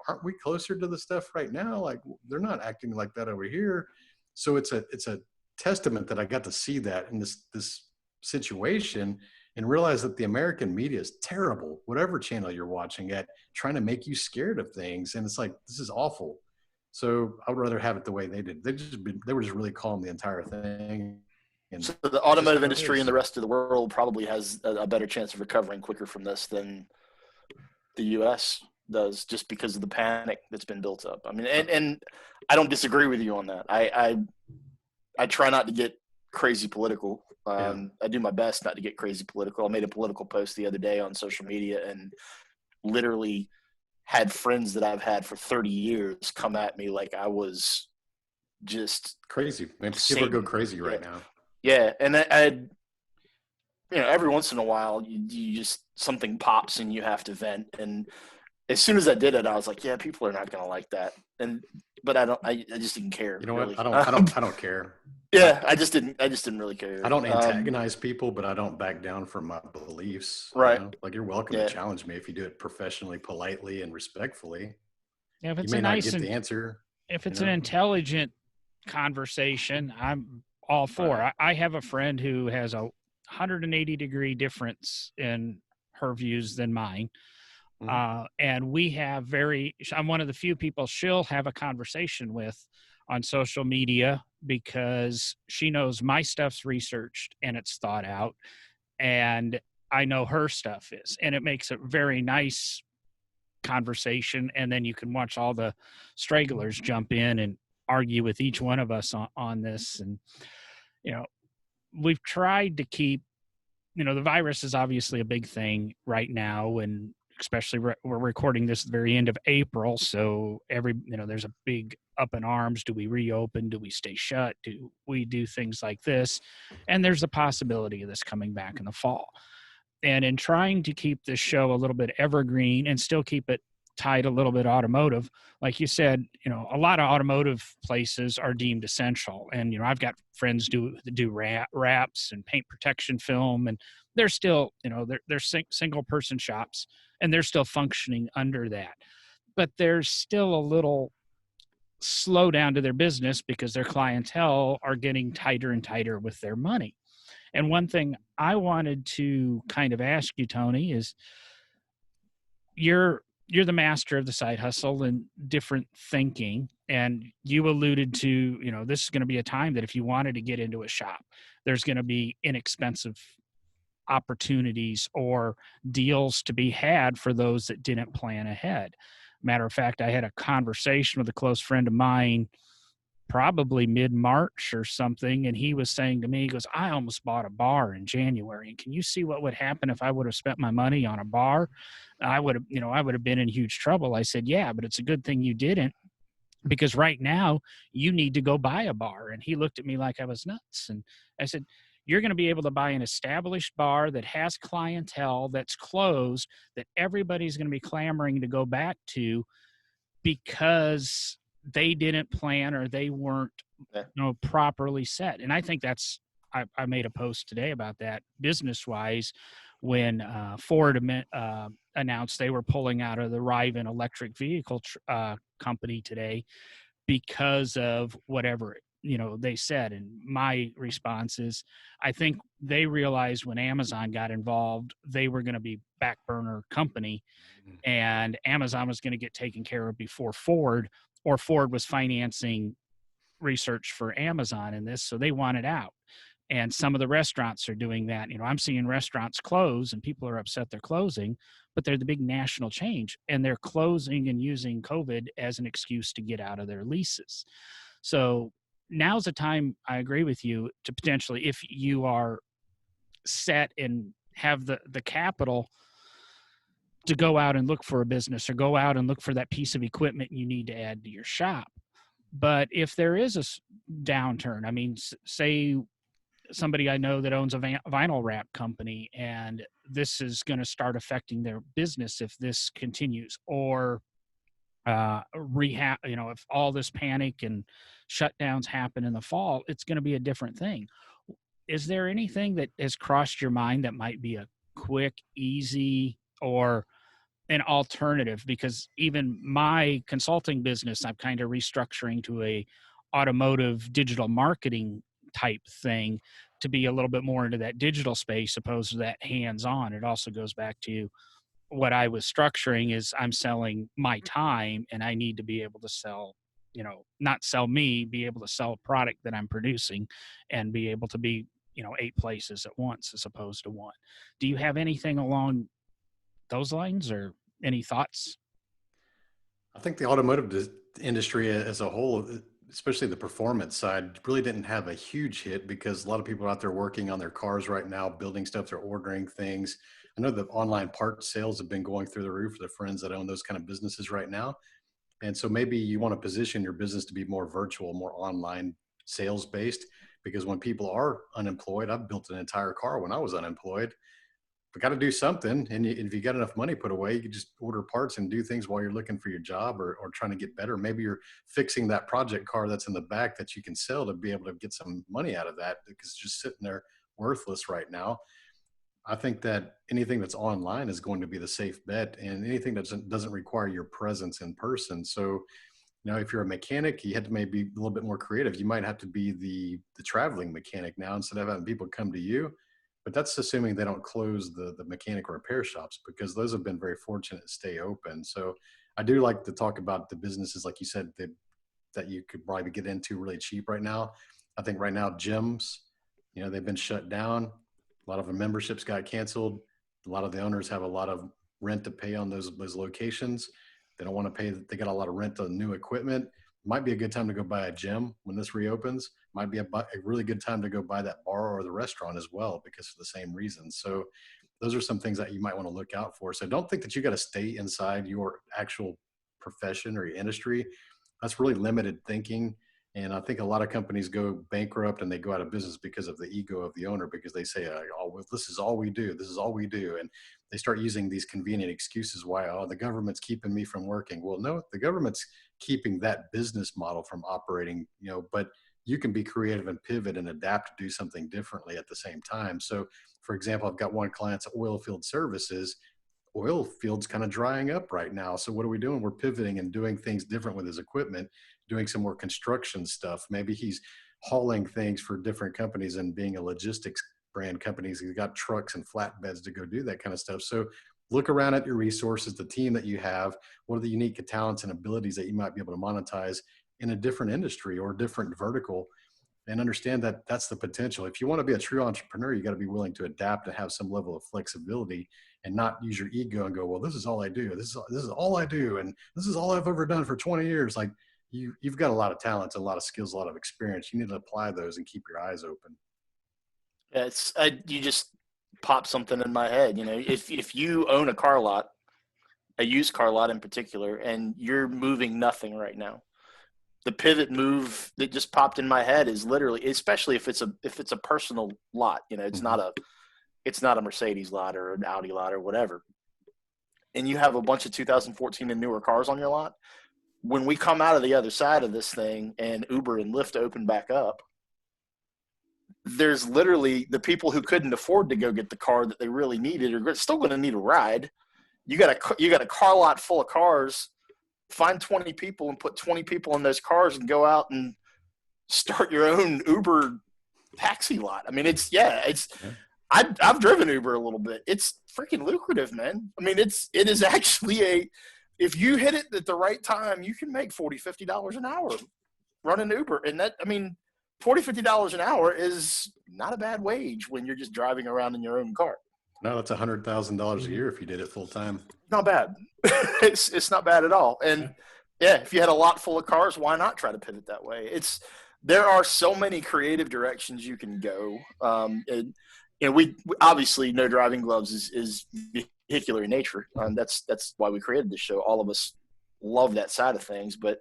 aren't we closer to the stuff right now? Like, they're not acting like that over here. So it's a testament that I got to see that in this situation and realize that the American media is terrible, whatever channel you're watching at, trying to make you scared of things. And it's like, this is awful. So I would rather have it the way they did. They were just really calm the entire thing. And so the automotive industry and the rest of the world probably has a better chance of recovering quicker from this than the U.S. does, just because of the panic that's been built up. I mean, and I don't disagree with you on that. I try not to get crazy political. I do my best not to get crazy political. I made a political post the other day on social media and literally had friends that I've had for 30 years come at me like I was just crazy. Man, people go crazy right now. Yeah, and I every once in a while, you just something pops and you have to vent. And as soon as I did it, I was like, yeah, people are not going to like that. But I just didn't care. You know really. what? I don't care. Yeah, I just didn't really care. I don't antagonize people, but I don't back down from my beliefs. Right. You know? Like, you're welcome to challenge me if you do it professionally, politely, and respectfully. Yeah, if it's you may a nice not get the answer. If it's an intelligent conversation, I'm all for. Right. I have a friend who has a 180-degree difference in her views than mine. And we have I'm one of the few people she'll have a conversation with on social media because she knows my stuff's researched and it's thought out, and I know her stuff is, and it makes a very nice conversation. And then you can watch all the stragglers jump in and argue with each one of us on this. And, we've tried to keep, the virus is obviously a big thing right now, and especially we're recording this at the very end of April. So there's a big up in arms. Do we reopen? Do we stay shut? Do we do things like this? And there's a possibility of this coming back in the fall. And in trying to keep this show a little bit evergreen and still keep it tied a little bit automotive, like you said, a lot of automotive places are deemed essential. And, I've got friends that do wraps and paint protection film, and they're still, they're single person shops, and they're still functioning under that. But there's still a little slowdown to their business because their clientele are getting tighter and tighter with their money. And one thing I wanted to kind of ask you, Tony, is you're the master of the side hustle and different thinking. And you alluded to, this is going to be a time that if you wanted to get into a shop, there's going to be inexpensive opportunities or deals to be had for those that didn't plan ahead. Matter of fact, I had a conversation with a close friend of mine probably mid-March or something, and he was saying to me, he goes, I almost bought a bar in January, and can you see what would happen if I would have spent my money on a bar? I would have been in huge trouble. I said, yeah, but it's a good thing you didn't, because right now you need to go buy a bar. And he looked at me like I was nuts. And I said, you're going to be able to buy an established bar that has clientele, that's closed, that everybody's going to be clamoring to go back to because they didn't plan or they weren't properly set. And I think I made a post today about that business-wise when Ford announced they were pulling out of the Rivian electric vehicle company today because of whatever they said. And my response is, I think they realized when Amazon got involved, they were going to be back burner company, and Amazon was going to get taken care of before Ford, or Ford was financing research for Amazon in this. So they wanted out. And some of the restaurants are doing that. I'm seeing restaurants close and people are upset they're closing, but they're the big national change, and they're closing and using COVID as an excuse to get out of their leases. So now's the time, I agree with you, to potentially, if you are set and have the capital to go out and look for a business, or go out and look for that piece of equipment you need to add to your shop. But if there is a downturn, I mean, say somebody I know that owns a vinyl wrap company, and this is going to start affecting their business if this continues, or if all this panic and shutdowns happen in the fall, it's going to be a different thing. Is there anything that has crossed your mind that might be a quick, easy, or an alternative? Because even my consulting business, I'm kind of restructuring to a automotive digital marketing type thing, to be a little bit more into that digital space opposed to that hands-on. It also goes back to what I was structuring is I'm selling my time, and I need to be able to sell, not sell me, be able to sell a product that I'm producing, and be able to be, 8 places at once as opposed to one. Do you have anything along those lines, or any thoughts? I think the automotive industry as a whole, especially the performance side, really didn't have a huge hit because a lot of people are out there working on their cars right now, building stuff, they're ordering things. I know that online parts sales have been going through the roof for the friends that own those kind of businesses right now. And so maybe you want to position your business to be more virtual, more online sales based, because when people are unemployed, I've built an entire car when I was unemployed. But got to do something. And if you got enough money put away, you can just order parts and do things while you're looking for your job, or trying to get better. Maybe you're fixing that project car that's in the back that you can sell to be able to get some money out of that, because it's just sitting there worthless right now. I think that anything that's online is going to be the safe bet, and anything that doesn't require your presence in person. So, if you're a mechanic, you had to maybe be a little bit more creative. You might have to be the traveling mechanic now instead of having people come to you. But that's assuming they don't close the mechanic repair shops, because those have been very fortunate to stay open. So I do like to talk about the businesses, like you said, that you could probably get into really cheap right now. I think right now gyms, they've been shut down. A lot of the memberships got canceled. A lot of the owners have a lot of rent to pay on those locations. They don't want to pay. They got a lot of rent on new equipment. Might be a good time to go buy a gym when this reopens. Might be a really good time to go buy that bar or the restaurant as well, because for the same reason. So those are some things that you might want to look out for. So don't think that you got to stay inside your actual profession or your industry. That's really limited thinking. And I think a lot of companies go bankrupt and they go out of business because of the ego of the owner, because they say, oh, this is all we do. This is all we do. And they start using these convenient excuses why, the government's keeping me from working. Well, no, the government's keeping that business model from operating, but you can be creative and pivot and adapt to do something differently at the same time. So, for example, I've got one client's oil field services. Oil field's kind of drying up right now. So what are we doing? We're pivoting and doing things different with his equipment, doing some more construction stuff. Maybe he's hauling things for different companies and being a logistics brand companies. He's got trucks and flatbeds to go do that kind of stuff. So look around at your resources, the team that you have. What are the unique talents and abilities that you might be able to monetize in a different industry or different vertical, and understand that that's the potential. If you want to be a true entrepreneur, you got to be willing to adapt and have some level of flexibility, and not use your ego and go, well, this is all I do. This is all I do. And this is all I've ever done for 20 years. Like you've got a lot of talents, a lot of skills, a lot of experience. You need to apply those and keep your eyes open. Yeah, you just pop something in my head. If you own a car lot, a used car lot in particular, and you're moving nothing right now, the pivot move that just popped in my head is literally, especially if it's a personal lot, it's not a Mercedes lot or an Audi lot or whatever, and you have a bunch of 2014 and newer cars on your lot. When we come out of the other side of this thing and Uber and Lyft open back up, there's literally the people who couldn't afford to go get the car that they really needed are still going to need a ride. You got a car lot full of cars. Find 20 people and put 20 people in those cars and go out and start your own Uber taxi lot. I mean, I've driven Uber a little bit. It's freaking lucrative, man. I mean, it is actually if you hit it at the right time, you can make $40-$50 an hour running Uber. And that, I mean, $40-$50 an hour is not a bad wage when you're just driving around in your own car. No, that's $100,000 a year if you did it full time. Not bad. It's not bad at all. And yeah, if you had a lot full of cars, why not try to pivot that way? There are so many creative directions you can go. And we obviously No Driving Gloves is vehicular in nature. That's why we created this show. All of us love that side of things, but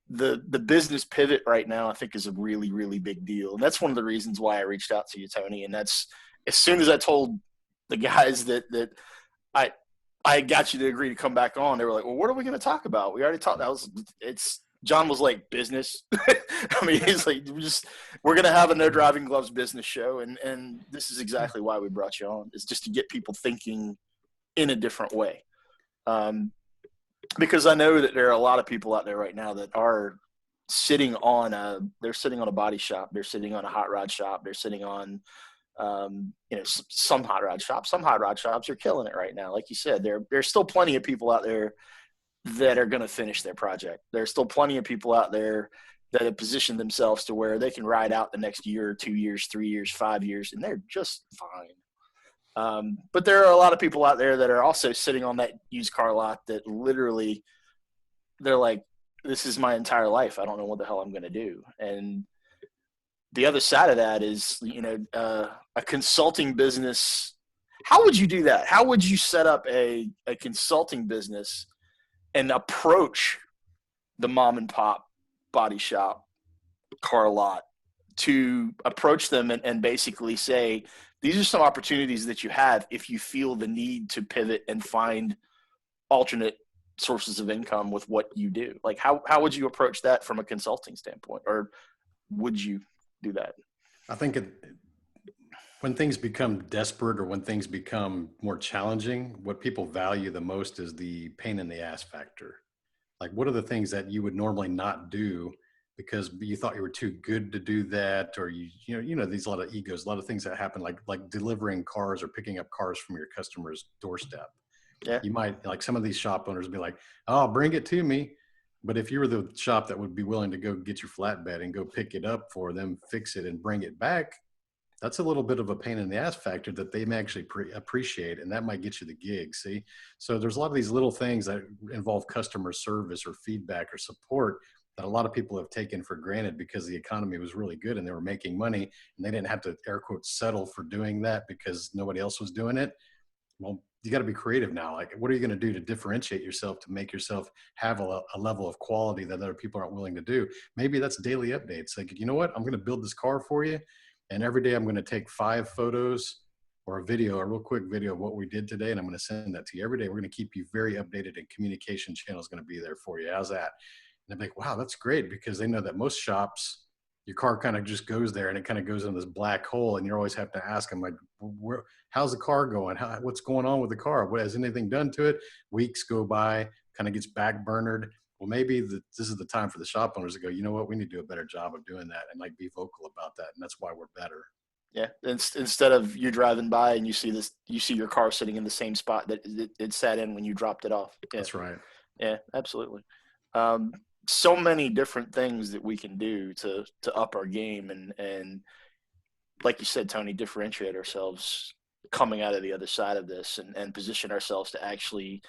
the business pivot right now, I think, is a really, really big deal. And that's one of the reasons why I reached out to you, Tony. And that's, as soon as I told the guys that I got you to agree to come back on, they were like, well, what are we going to talk about? We already talked. John was like, business. I mean, he's like, we're going to have a No Driving Gloves business show. And this is exactly why we brought you on, is just to get people thinking in a different way. Because I know that there are a lot of people out there right now that are sitting on a body shop. They're sitting on a hot rod shop. They're sitting on, some hot rod shops. Some hot rod shops are killing it right now. Like you said, there's still plenty of people out there that are going to finish their project. There's still plenty of people out there that have positioned themselves to where they can ride out the next year, 2 years, 3 years, 5 years, and they're just fine. But there are a lot of people out there that are also sitting on that used car lot that literally they're like, this is my entire life. I don't know what the hell I'm going to do. And the other side of that is, a consulting business. How would you do that? How would you set up a consulting business and approach the mom and pop body shop, car lot, to approach them and basically say, these are some opportunities that you have if you feel the need to pivot and find alternate sources of income with what you do? Like, how would you approach that from a consulting standpoint, or would you do that? I think when things become desperate or when things become more challenging, what people value the most is the pain in the ass factor. Like, what are the things that you would normally not do because you thought you were too good to do that, or these a lot of egos, a lot of things that happen, like delivering cars or picking up cars from your customer's doorstep. Yeah. You might, like, some of these shop owners be like, oh, bring it to me. But if you were the shop that would be willing to go get your flatbed and go pick it up for them, fix it and bring it back, that's a little bit of a pain in the ass factor that they may actually appreciate, and that might get you the gig. See? So there's a lot of these little things that involve customer service or feedback or support that a lot of people have taken for granted because the economy was really good and they were making money and they didn't have to, air quotes, settle for doing that because nobody else was doing it. Well, you got to be creative now. Like, what are you going to do to differentiate yourself, to make yourself have a level of quality that other people aren't willing to do? Maybe that's daily updates. Like, you know what? I'm going to build this car for you. And every day I'm going to take 5 photos or a real quick video of what we did today. And I'm going to send that to you every day. We're going to keep you very updated, and communication channel is going to be there for you. How's that? And I'm like, wow, that's great, because they know that most shops, your car kind of just goes there and it kind of goes in this black hole. And you always have to ask them, like, how's the car going? What's going on with the car? Has anything done to it? Weeks go by, kind of gets backburnered. Well, maybe this is the time for the shop owners to go, you know what, we need to do a better job of doing that and, like, be vocal about that. And that's why we're better. Yeah. Instead of you driving by and you see your car sitting in the same spot that it sat in when you dropped it off. Yeah. That's right. Yeah, absolutely. So many different things that we can do to up our game and like you said, Tony, differentiate ourselves coming out of the other side of this and position ourselves to actually,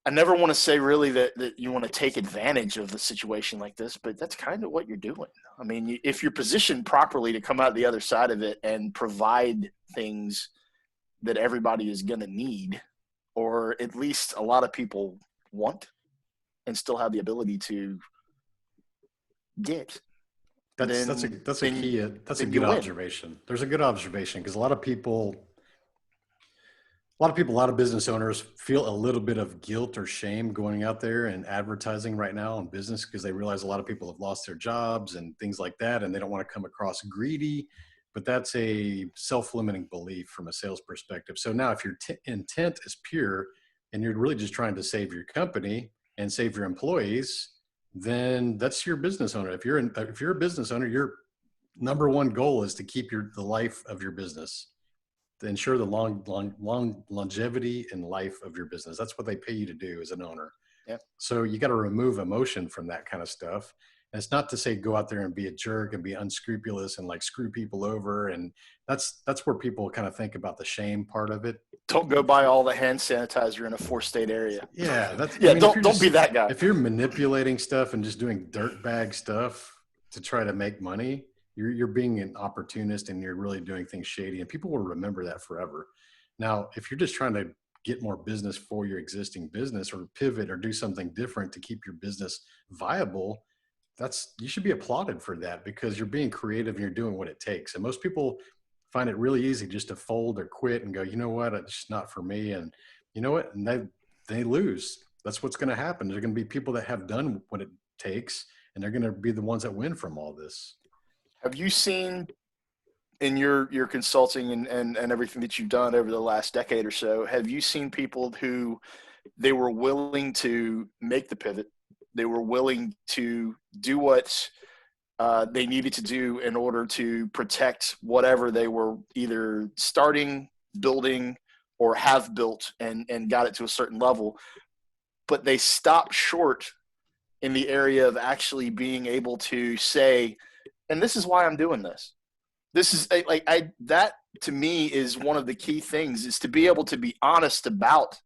I never want to say really that you want to take advantage of the situation like this, but that's kind of what you're doing. I mean, if you're positioned properly to come out the other side of it and provide things that everybody is going to need, or at least a lot of people want, and still have the ability to get. That's a good observation. There's a good observation, because a lot of business owners feel a little bit of guilt or shame going out there and advertising right now in business, because they realize a lot of people have lost their jobs and things like that, and they don't want to come across greedy. But that's a self-limiting belief from a sales perspective. So now if your intent is pure and you're really just trying to save your company and save your employees, then that's your business owner. If you're a business owner, your number one goal is to keep the life of your business, to ensure the long longevity and life of your business. That's what they pay you to do as an owner. Yeah. So you got to remove emotion from that kind of stuff. And it's not to say go out there and be a jerk and be unscrupulous and like screw people over. And that's where people kind of think about the shame part of it. Don't go buy all the hand sanitizer in a 4-state area. Yeah, don't be that guy. If you're manipulating stuff and just doing dirtbag stuff to try to make money, you're being an opportunist and you're really doing things shady, and people will remember that forever. Now, if you're just trying to get more business for your existing business or pivot or do something different to keep your business viable, you should be applauded for that, because you're being creative and you're doing what it takes. And most people find it really easy just to fold or quit and go, you know what, it's just not for me. And you know what, and they lose. That's what's going to happen. There're going to be people that have done what it takes, and they're going to be the ones that win from all this. Have you seen in your consulting and everything that you've done over the last decade or so, have you seen people who they were willing to make the pivot? They were willing to do what they needed to do in order to protect whatever they were either starting, building, or have built and got it to a certain level, but they stopped short in the area of actually being able to say, and this is why I'm doing this. This is that to me is one of the key things, is to be able to be honest about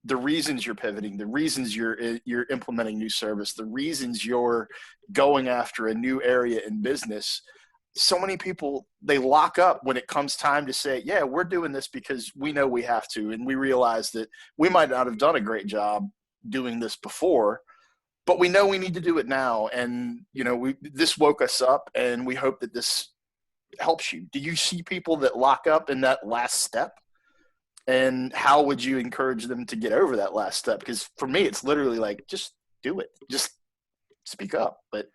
the reasons you're pivoting, the reasons you're implementing new service, the reasons you're going after a new area in business. So many people, they lock up when it comes time to say, yeah, we're doing this because we know we have to. And we realize that we might not have done a great job doing this before, but we know we need to do it now. And, this woke us up, and we hope that this helps you. Do you see people that lock up in that last step? And how would you encourage them to get over that last step? Because for me, it's literally like, just do it. Just speak up. But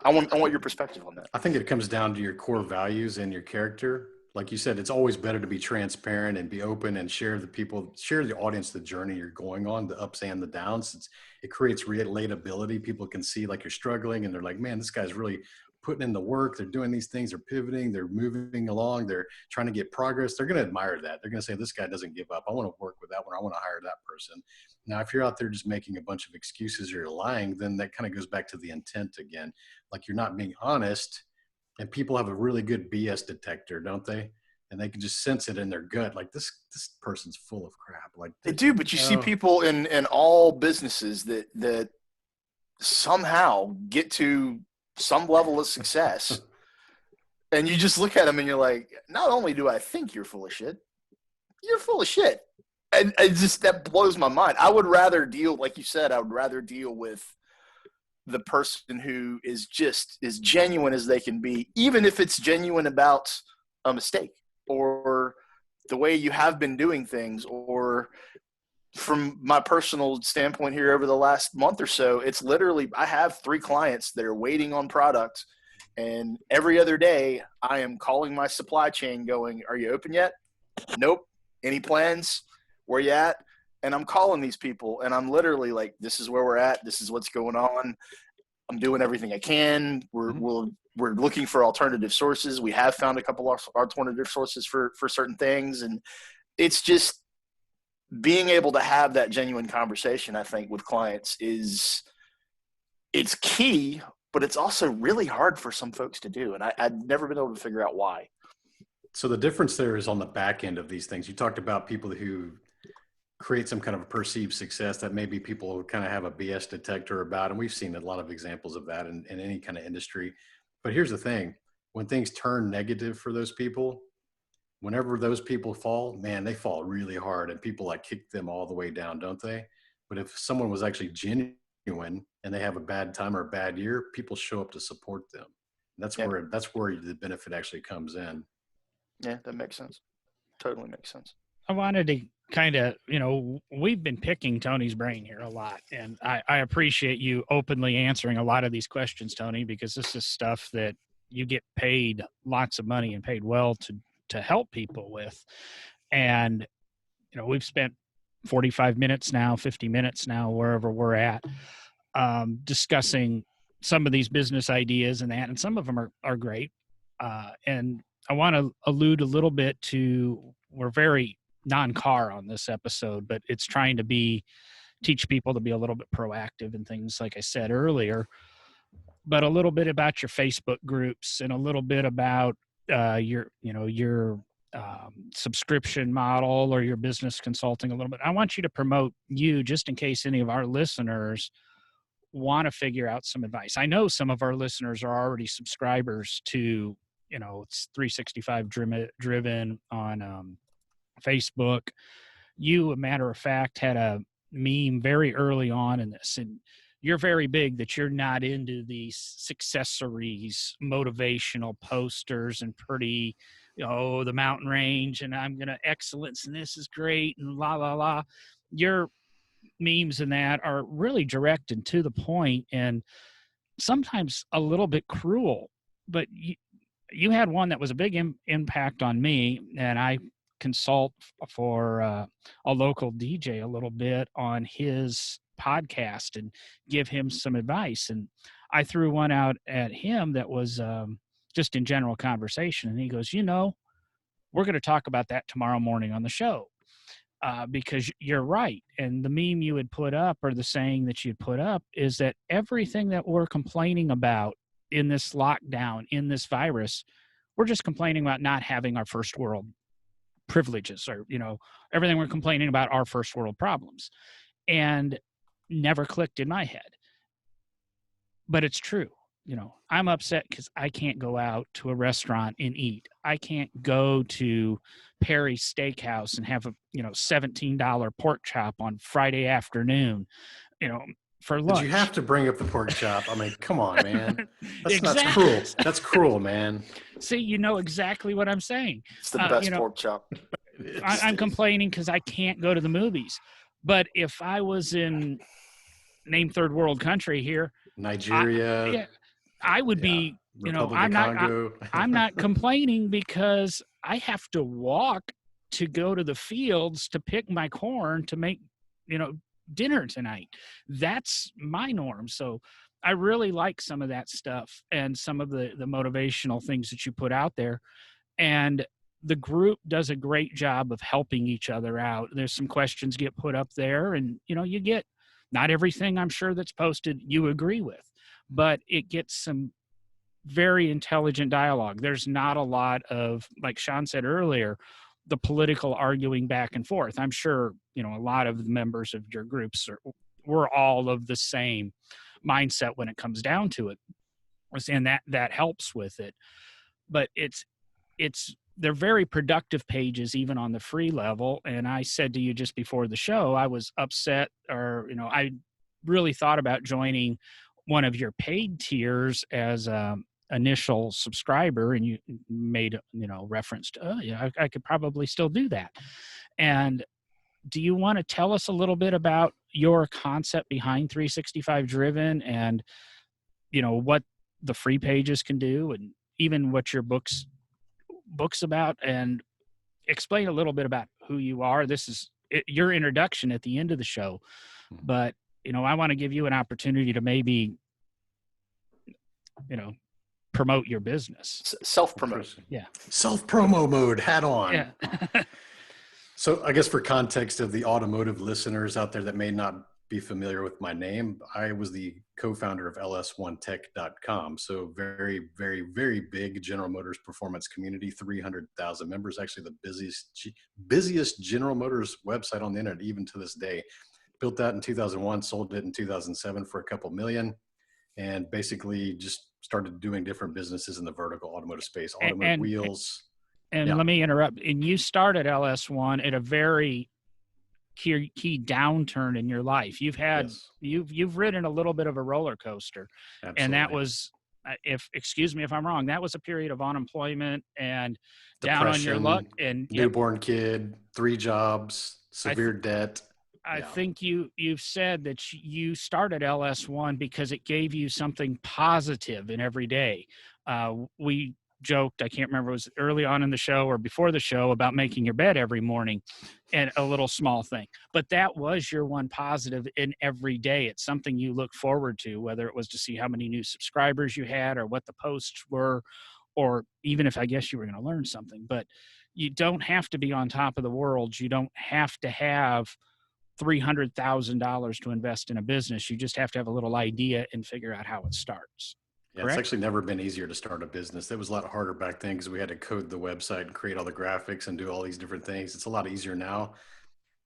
I want your perspective on that. I think it comes down to your core values and your character. Like you said, it's always better to be transparent and be open and share the audience the journey you're going on, the ups and the downs. It creates relatability. People can see like you're struggling, and they're like, man, this guy's really putting in the work. They're doing these things. They're pivoting. They're moving along. They're trying to get progress. They're going to admire that. They're going to say, this guy doesn't give up. I want to work with that one. I want to hire that person. Now, if you're out there just making a bunch of excuses or you're lying, then that kind of goes back to the intent again. Like, you're not being honest. And people have a really good BS detector, don't they? And they can just sense it in their gut. Like, this person's full of crap. Like, they do, but you see people in all businesses that somehow get to some level of success, and you just look at them and you're like, not only do I think you're full of shit, you're full of shit. And just, that blows my mind. I would rather deal, like you said, with the person who is just as genuine as they can be, even if it's genuine about a mistake or the way you have been doing things. Or from my personal standpoint here over the last month or so, it's literally, I have 3 clients that are waiting on product, and every other day I am calling my supply chain going, are you open yet? Nope. Any plans? Where you at? And I'm calling these people, and I'm literally like, this is where we're at. This is what's going on. I'm doing everything I can. We're looking for alternative sources. We have found a couple of alternative sources for certain things. And it's just being able to have that genuine conversation, I think, with clients it's key, but it's also really hard for some folks to do. And I've never been able to figure out why. So the difference there is on the back end of these things. You talked about people who create some kind of a perceived success that maybe people kind of have a BS detector about. And we've seen a lot of examples of that in any kind of industry. But here's the thing. When things turn negative for those people, whenever those people fall, man, they fall really hard, and people like kick them all the way down, don't they? But if someone was actually genuine and they have a bad time or a bad year, people show up to support them. That's where the benefit actually comes in. Yeah, that makes sense. Totally makes sense. I wanted to kind of, we've been picking Tony's brain here a lot, and I appreciate you openly answering a lot of these questions, Tony, because this is stuff that you get paid lots of money and paid well to help people with. And, we've spent 45 minutes now, 50 minutes now, wherever we're at. discussing some of these business ideas and that, and some of them are great. And I want to allude a little bit to, we're very non-car on this episode, but it's trying to teach people to be a little bit proactive and things, like I said earlier, but a little bit about your Facebook groups and a little bit about your subscription model or your business consulting a little bit. I want you to promote you, just in case any of our listeners want to figure out some advice. I know some of our listeners are already subscribers to, it's 365 driven on Facebook. You, a matter of fact, had a meme very early on in this, and you're very big that you're not into these accessories, motivational posters and pretty, the mountain range, and I'm going to excellence, and this is great, and la, la, la. Your memes and that are really direct and to the point, and sometimes a little bit cruel, but you had one that was a big impact on me, and I consult for a local DJ a little bit on his podcast and give him some advice. And I threw one out at him that was just in general conversation. And he goes, we're going to talk about that tomorrow morning on the show because you're right. And the meme you had put up, or the saying that you'd put up, is that everything that we're complaining about in this lockdown, in this virus, we're just complaining about not having our first world privileges, or, everything we're complaining about are first world problems. And never clicked in my head. But it's true. I'm upset because I can't go out to a restaurant and eat. I can't go to Perry's Steakhouse and have a, $17 pork chop on Friday afternoon, for lunch. Did you have to bring up the pork chop? I mean, come on, man. That's Exactly. cruel. That's cruel, man. See, you know exactly what I'm saying. It's the best pork chop. I'm complaining because I can't go to the movies. But if I was in, name third world country here, Nigeria, I would be, I'm not complaining because I have to walk to go to the fields to pick my corn to make, dinner tonight. That's my norm. So I really like some of that stuff and some of the motivational things that you put out there. And the group does a great job of helping each other out. There's some questions get put up there, and, you get not everything I'm sure that's posted you agree with, but it gets some very intelligent dialogue. There's not a lot of, like Sean said earlier, the political arguing back and forth. I'm sure, a lot of the members of your groups we're all of the same mindset when it comes down to it. And that helps with it. But they're very productive pages, even on the free level. And I said to you just before the show, I was upset, or, I really thought about joining one of your paid tiers as initial subscriber, and you made reference to I could probably still do that. And do you want to tell us a little bit about your concept behind 365 Driven, and what the free pages can do, and even what your books about, and explain a little bit about who you are? This is your introduction at the end of the show, but I want to give you an opportunity to maybe promote your business. Self-promote. Yeah. Self-promo mode, hat on. Yeah. So I guess for context of the automotive listeners out there that may not be familiar with my name, I was the co-founder of ls1tech.com. So very, very, very big General Motors performance community, 300,000 members, actually the busiest General Motors website on the internet, even to this day. Built that in 2001, sold it in 2007 for a couple million, and basically just started doing different businesses in the vertical automotive space, automotive wheels. And let me interrupt. And you started LS1 at a very key downturn in your life. You've had, you've ridden a little bit of a roller coaster. Absolutely. And that was, excuse me if I'm wrong, that was a period of unemployment and depression, down on your luck, and newborn kid, 3 jobs, severe debt. I think you've said that you started LS1 because it gave you something positive in every day. We joked, I can't remember, it was early on in the show or before the show, about making your bed every morning, and a little small thing. But that was your one positive in every day. It's something you look forward to, whether it was to see how many new subscribers you had or what the posts were, or even if I guess you were going to learn something. But you don't have to be on top of the world. You don't have to have $300,000 to invest in a business. You just have to have a little idea and figure out how it starts. Yeah, it's Correct? actually never been easier to start a business. It was a lot harder back then because we had to code the website and create all the graphics and do all these different things. It's a lot easier now.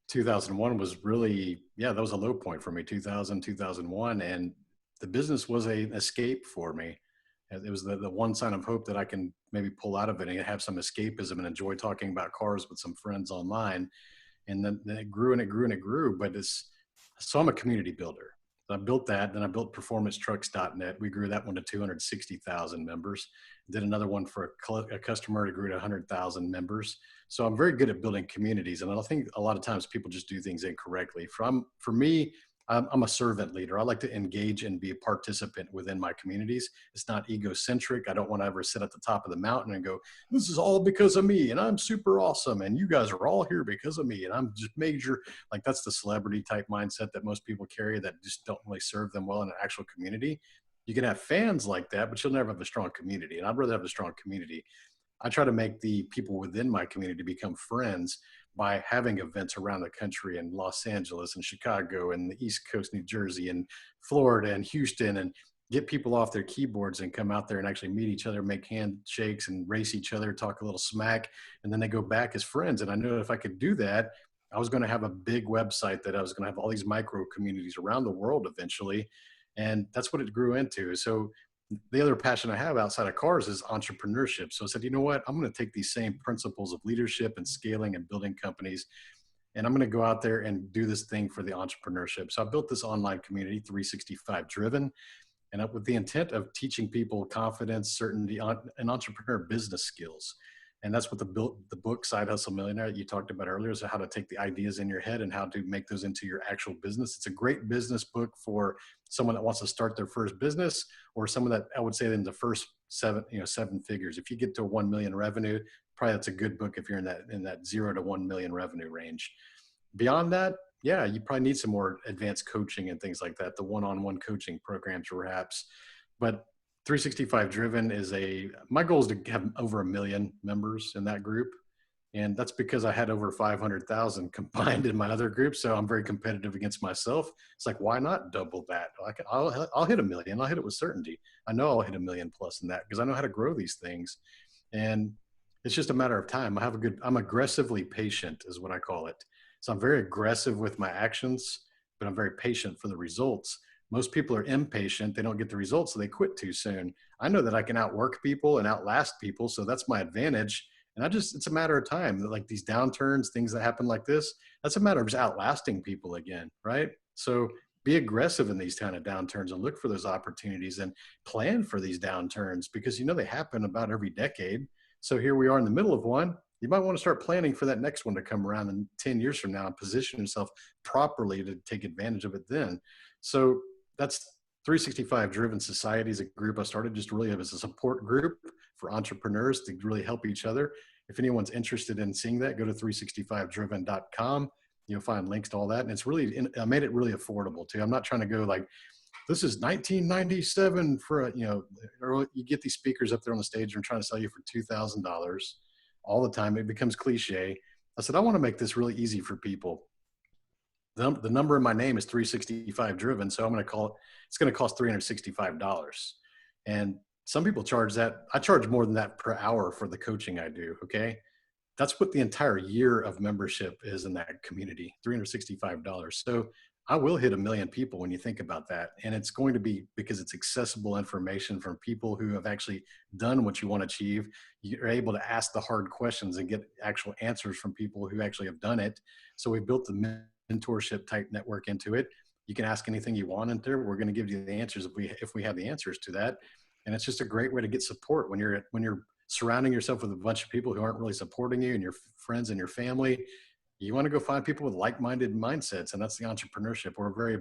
2001 was really, yeah, that was a low point for me, 2000, 2001. And the business was an escape for me. It was the one sign of hope that I can maybe pull out of it and have some escapism and enjoy talking about cars with some friends online. And then it grew and it grew and it grew. But so I'm a community builder. I built that. Then I built performancetrucks.net. We grew that one to 260,000 members. Did another one for a customer that grew to 100,000 members. So I'm very good at building communities. And I think a lot of times people just do things incorrectly. For me, I'm a servant leader. I like to engage and be a participant within my communities. It's not egocentric. I don't want to ever sit at the top of the mountain and go, this is all because of me, and I'm super awesome, and you guys are all here because of me, and I'm just major. Like, that's the celebrity type mindset that most people carry that just don't really serve them well in an actual community. You can have fans like that, but you'll never have a strong community, and I'd rather have a strong community. I try to make the people within my community become friends by having events around the country in Los Angeles and Chicago and the East Coast, New Jersey and Florida and Houston, and get people off their keyboards and come out there and actually meet each other, make handshakes and race each other, talk a little smack, and then they go back as friends. And I knew if I could do that, I was going to have a big website that I was going to have all these micro communities around the world eventually. And that's what it grew into. So the other passion I have outside of cars is entrepreneurship. So I said, you know what, I'm going to take these same principles of leadership and scaling and building companies, and I'm going to go out there and do this thing for the entrepreneurship. So I built this online community, 365 Driven, and with the intent of teaching people confidence, certainty, and entrepreneur business skills. And that's what the book Side Hustle Millionaire that you talked about earlier is, how to take the ideas in your head and how to make those into your actual business. It's a great business book for someone that wants to start their first business, or someone that I would say in the first seven figures. If you get to 1 million revenue, probably that's a good book if you're in that 0 to 1 million revenue range. Beyond that, yeah, you probably need some more advanced coaching and things like that, the one-on-one coaching programs perhaps. But 365 Driven my goal is to have over 1 million members in that group. And that's because I had over 500,000 combined in my other group. So I'm very competitive against myself. It's like, why not double that? I'll hit 1 million. I'll hit it with certainty. I know I'll hit 1 million plus in that because I know how to grow these things. And it's just a matter of time. I'm aggressively patient is what I call it. So I'm very aggressive with my actions, but I'm very patient for the results. Most people are impatient. They don't get the results, so they quit too soon. I know that I can outwork people and outlast people. So that's my advantage. And it's a matter of time. Like these downturns, things that happen like this, that's a matter of just outlasting people again, right? So be aggressive in these kind of downturns and look for those opportunities and plan for these downturns, because they happen about every decade. So here we are in the middle of one. You might want to start planning for that next one to come around in 10 years from now and position yourself properly to take advantage of it then. So that's 365 Driven Society is a group I started just really as a support group for entrepreneurs to really help each other. If anyone's interested in seeing that, go to 365driven.com. You'll find links to all that. And I made it really affordable too. I'm not trying to go like, this is 1997 for, or you get these speakers up there on the stage and trying to sell you for $2,000 all the time. It becomes cliche. I said, I want to make this really easy for people. The number in my name is 365 Driven. So it's going to cost $365. And some people charge that. I charge more than that per hour for the coaching I do. Okay. That's what the entire year of membership is in that community, $365. So I will hit 1 million people when you think about that. And it's going to be because it's accessible information from people who have actually done what you want to achieve. You're able to ask the hard questions and get actual answers from people who actually have done it. So we built the mentorship type network into it. You can ask anything you want in there. We're going to give you the answers if we have the answers to that. And it's just a great way to get support when you're surrounding yourself with a bunch of people who aren't really supporting you and your friends and your family. You want to go find people with like-minded mindsets, and that's the entrepreneurship. We're very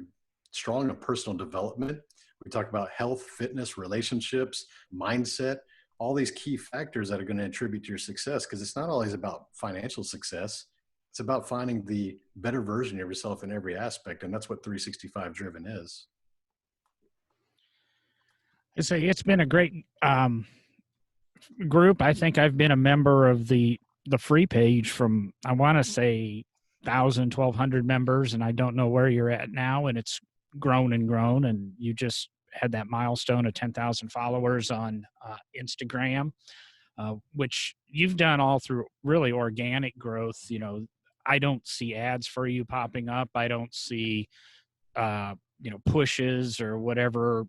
strong on personal development. We talk about health, fitness, relationships, mindset, all these key factors that are going to attribute to your success, because it's not always about financial success. It's about finding the better version of yourself in every aspect. And that's what 365 Driven is. I say it's been a great group. I think I've been a member of the free page from, I want to say 1,000, 1,200 members, and I don't know where you're at now. And it's grown and grown. And you just had that milestone of 10,000 followers on Instagram, which you've done all through really organic growth. You know, I don't see ads for you popping up. I don't see, pushes or whatever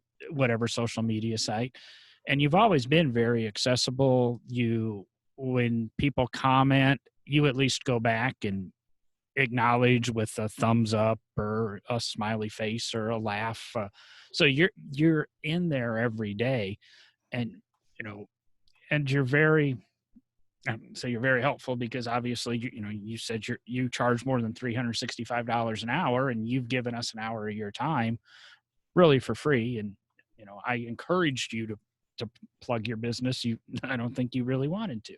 social media site. And you've always been very accessible. When people comment, you at least go back and acknowledge with a thumbs up or a smiley face or a laugh. So you're in there every day, and and you're very. So you're very helpful, because obviously you said you charge more than $365 an hour, and you've given us an hour of your time really for free. And I encouraged you to plug your business. I don't think you really wanted to.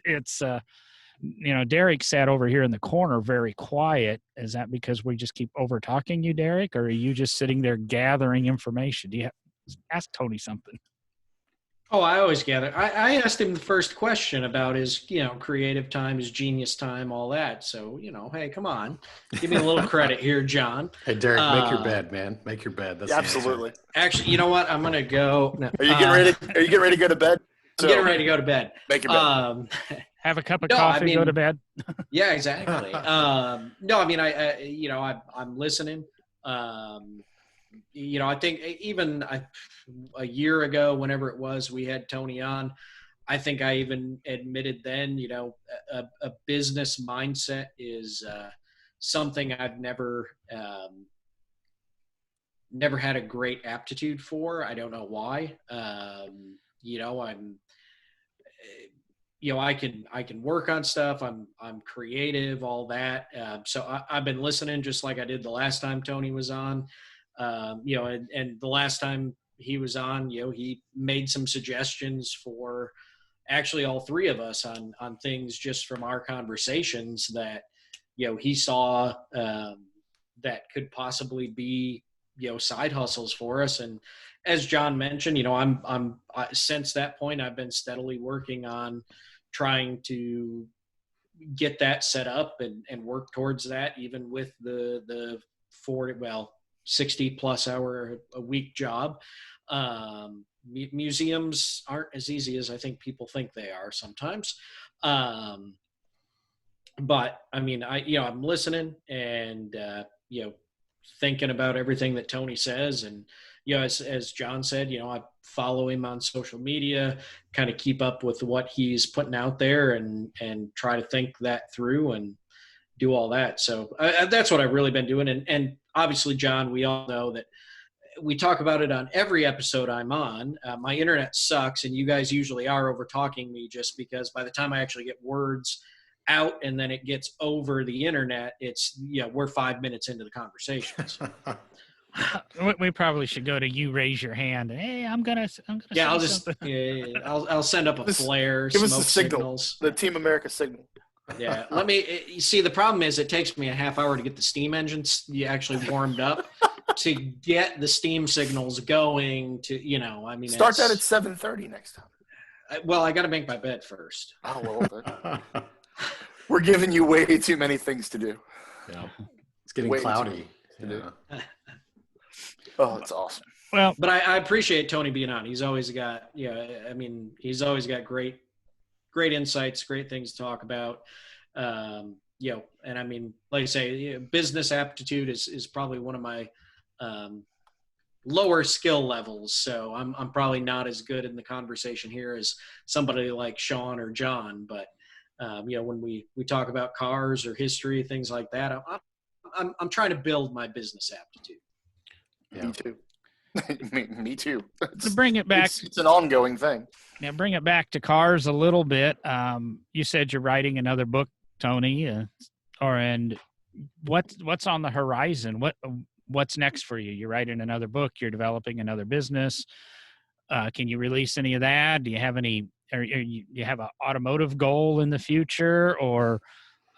It's Derek sat over here in the corner very quiet. Is that because we just keep over talking you, Derek, or are you just sitting there gathering information? Ask Tony something? Oh, I always gather. I asked him the first question about his, creative time, his genius time, all that. So, hey, come on, give me a little credit here, John. Hey, Derek, make your bed, man. Make your bed. That's absolutely. Actually, you know what? I'm gonna go. No, Are you getting ready? Are you getting ready to go to bed? I'm getting ready to go to bed. Make your bed. Have a cup of coffee, go to bed. Yeah, exactly. No, I mean, I'm listening. I think even a year ago, whenever it was, we had Tony on. I think I even admitted then, a business mindset is something I've never had a great aptitude for. I don't know why. I can work on stuff. I'm creative, all that. So I've been listening, just like I did the last time Tony was on. And the last time he was on, he made some suggestions for actually all three of us on things just from our conversations that, he saw that could possibly be, side hustles for us. And as John mentioned, since that point, I've been steadily working on trying to get that set up and work towards that, even with the 60 plus hour a week job. Museums aren't as easy as I think people think they are sometimes. But I mean, I'm listening and, thinking about everything that Tony says. And, as John said, I follow him on social media, kind of keep up with what he's putting out there and try to think that through and do all that. So that's what I've really been doing. And obviously, John, we all know that we talk about it on every episode I'm on. My internet sucks, and you guys usually are over talking me, just because by the time I actually get words out and then it gets over the internet, it's, we're 5 minutes into the conversations. We probably should go to you raise your hand. Hey, I'm gonna yeah, I'll send up a flare. Give us the signals. The Team America signal. Yeah, you see, the problem is it takes me a half hour to get the steam engines actually warmed up to get the steam signals going to, start that at 7:30 next time. Well, I got to make my bed first. Oh, well, we're giving you way too many things to do. Yeah, it's getting cloudy. Oh, it's awesome. Well, but I appreciate Tony being on. He's always got, he's always got great insights, great things to talk about. And I mean, like I say, business aptitude is probably one of my lower skill levels. So I'm probably not as good in the conversation here as somebody like Sean or John. But when we talk about cars or history, things like that, I'm trying to build my business aptitude. Yeah. Me too. Me too. To bring it back, it's an ongoing thing. Yeah, bring it back to cars a little bit. You said you're writing another book, Tony, and what's on the horizon? What's next for you? You're writing another book. You're developing another business. Can you release any of that? Do you have any, or you have an automotive goal in the future? Or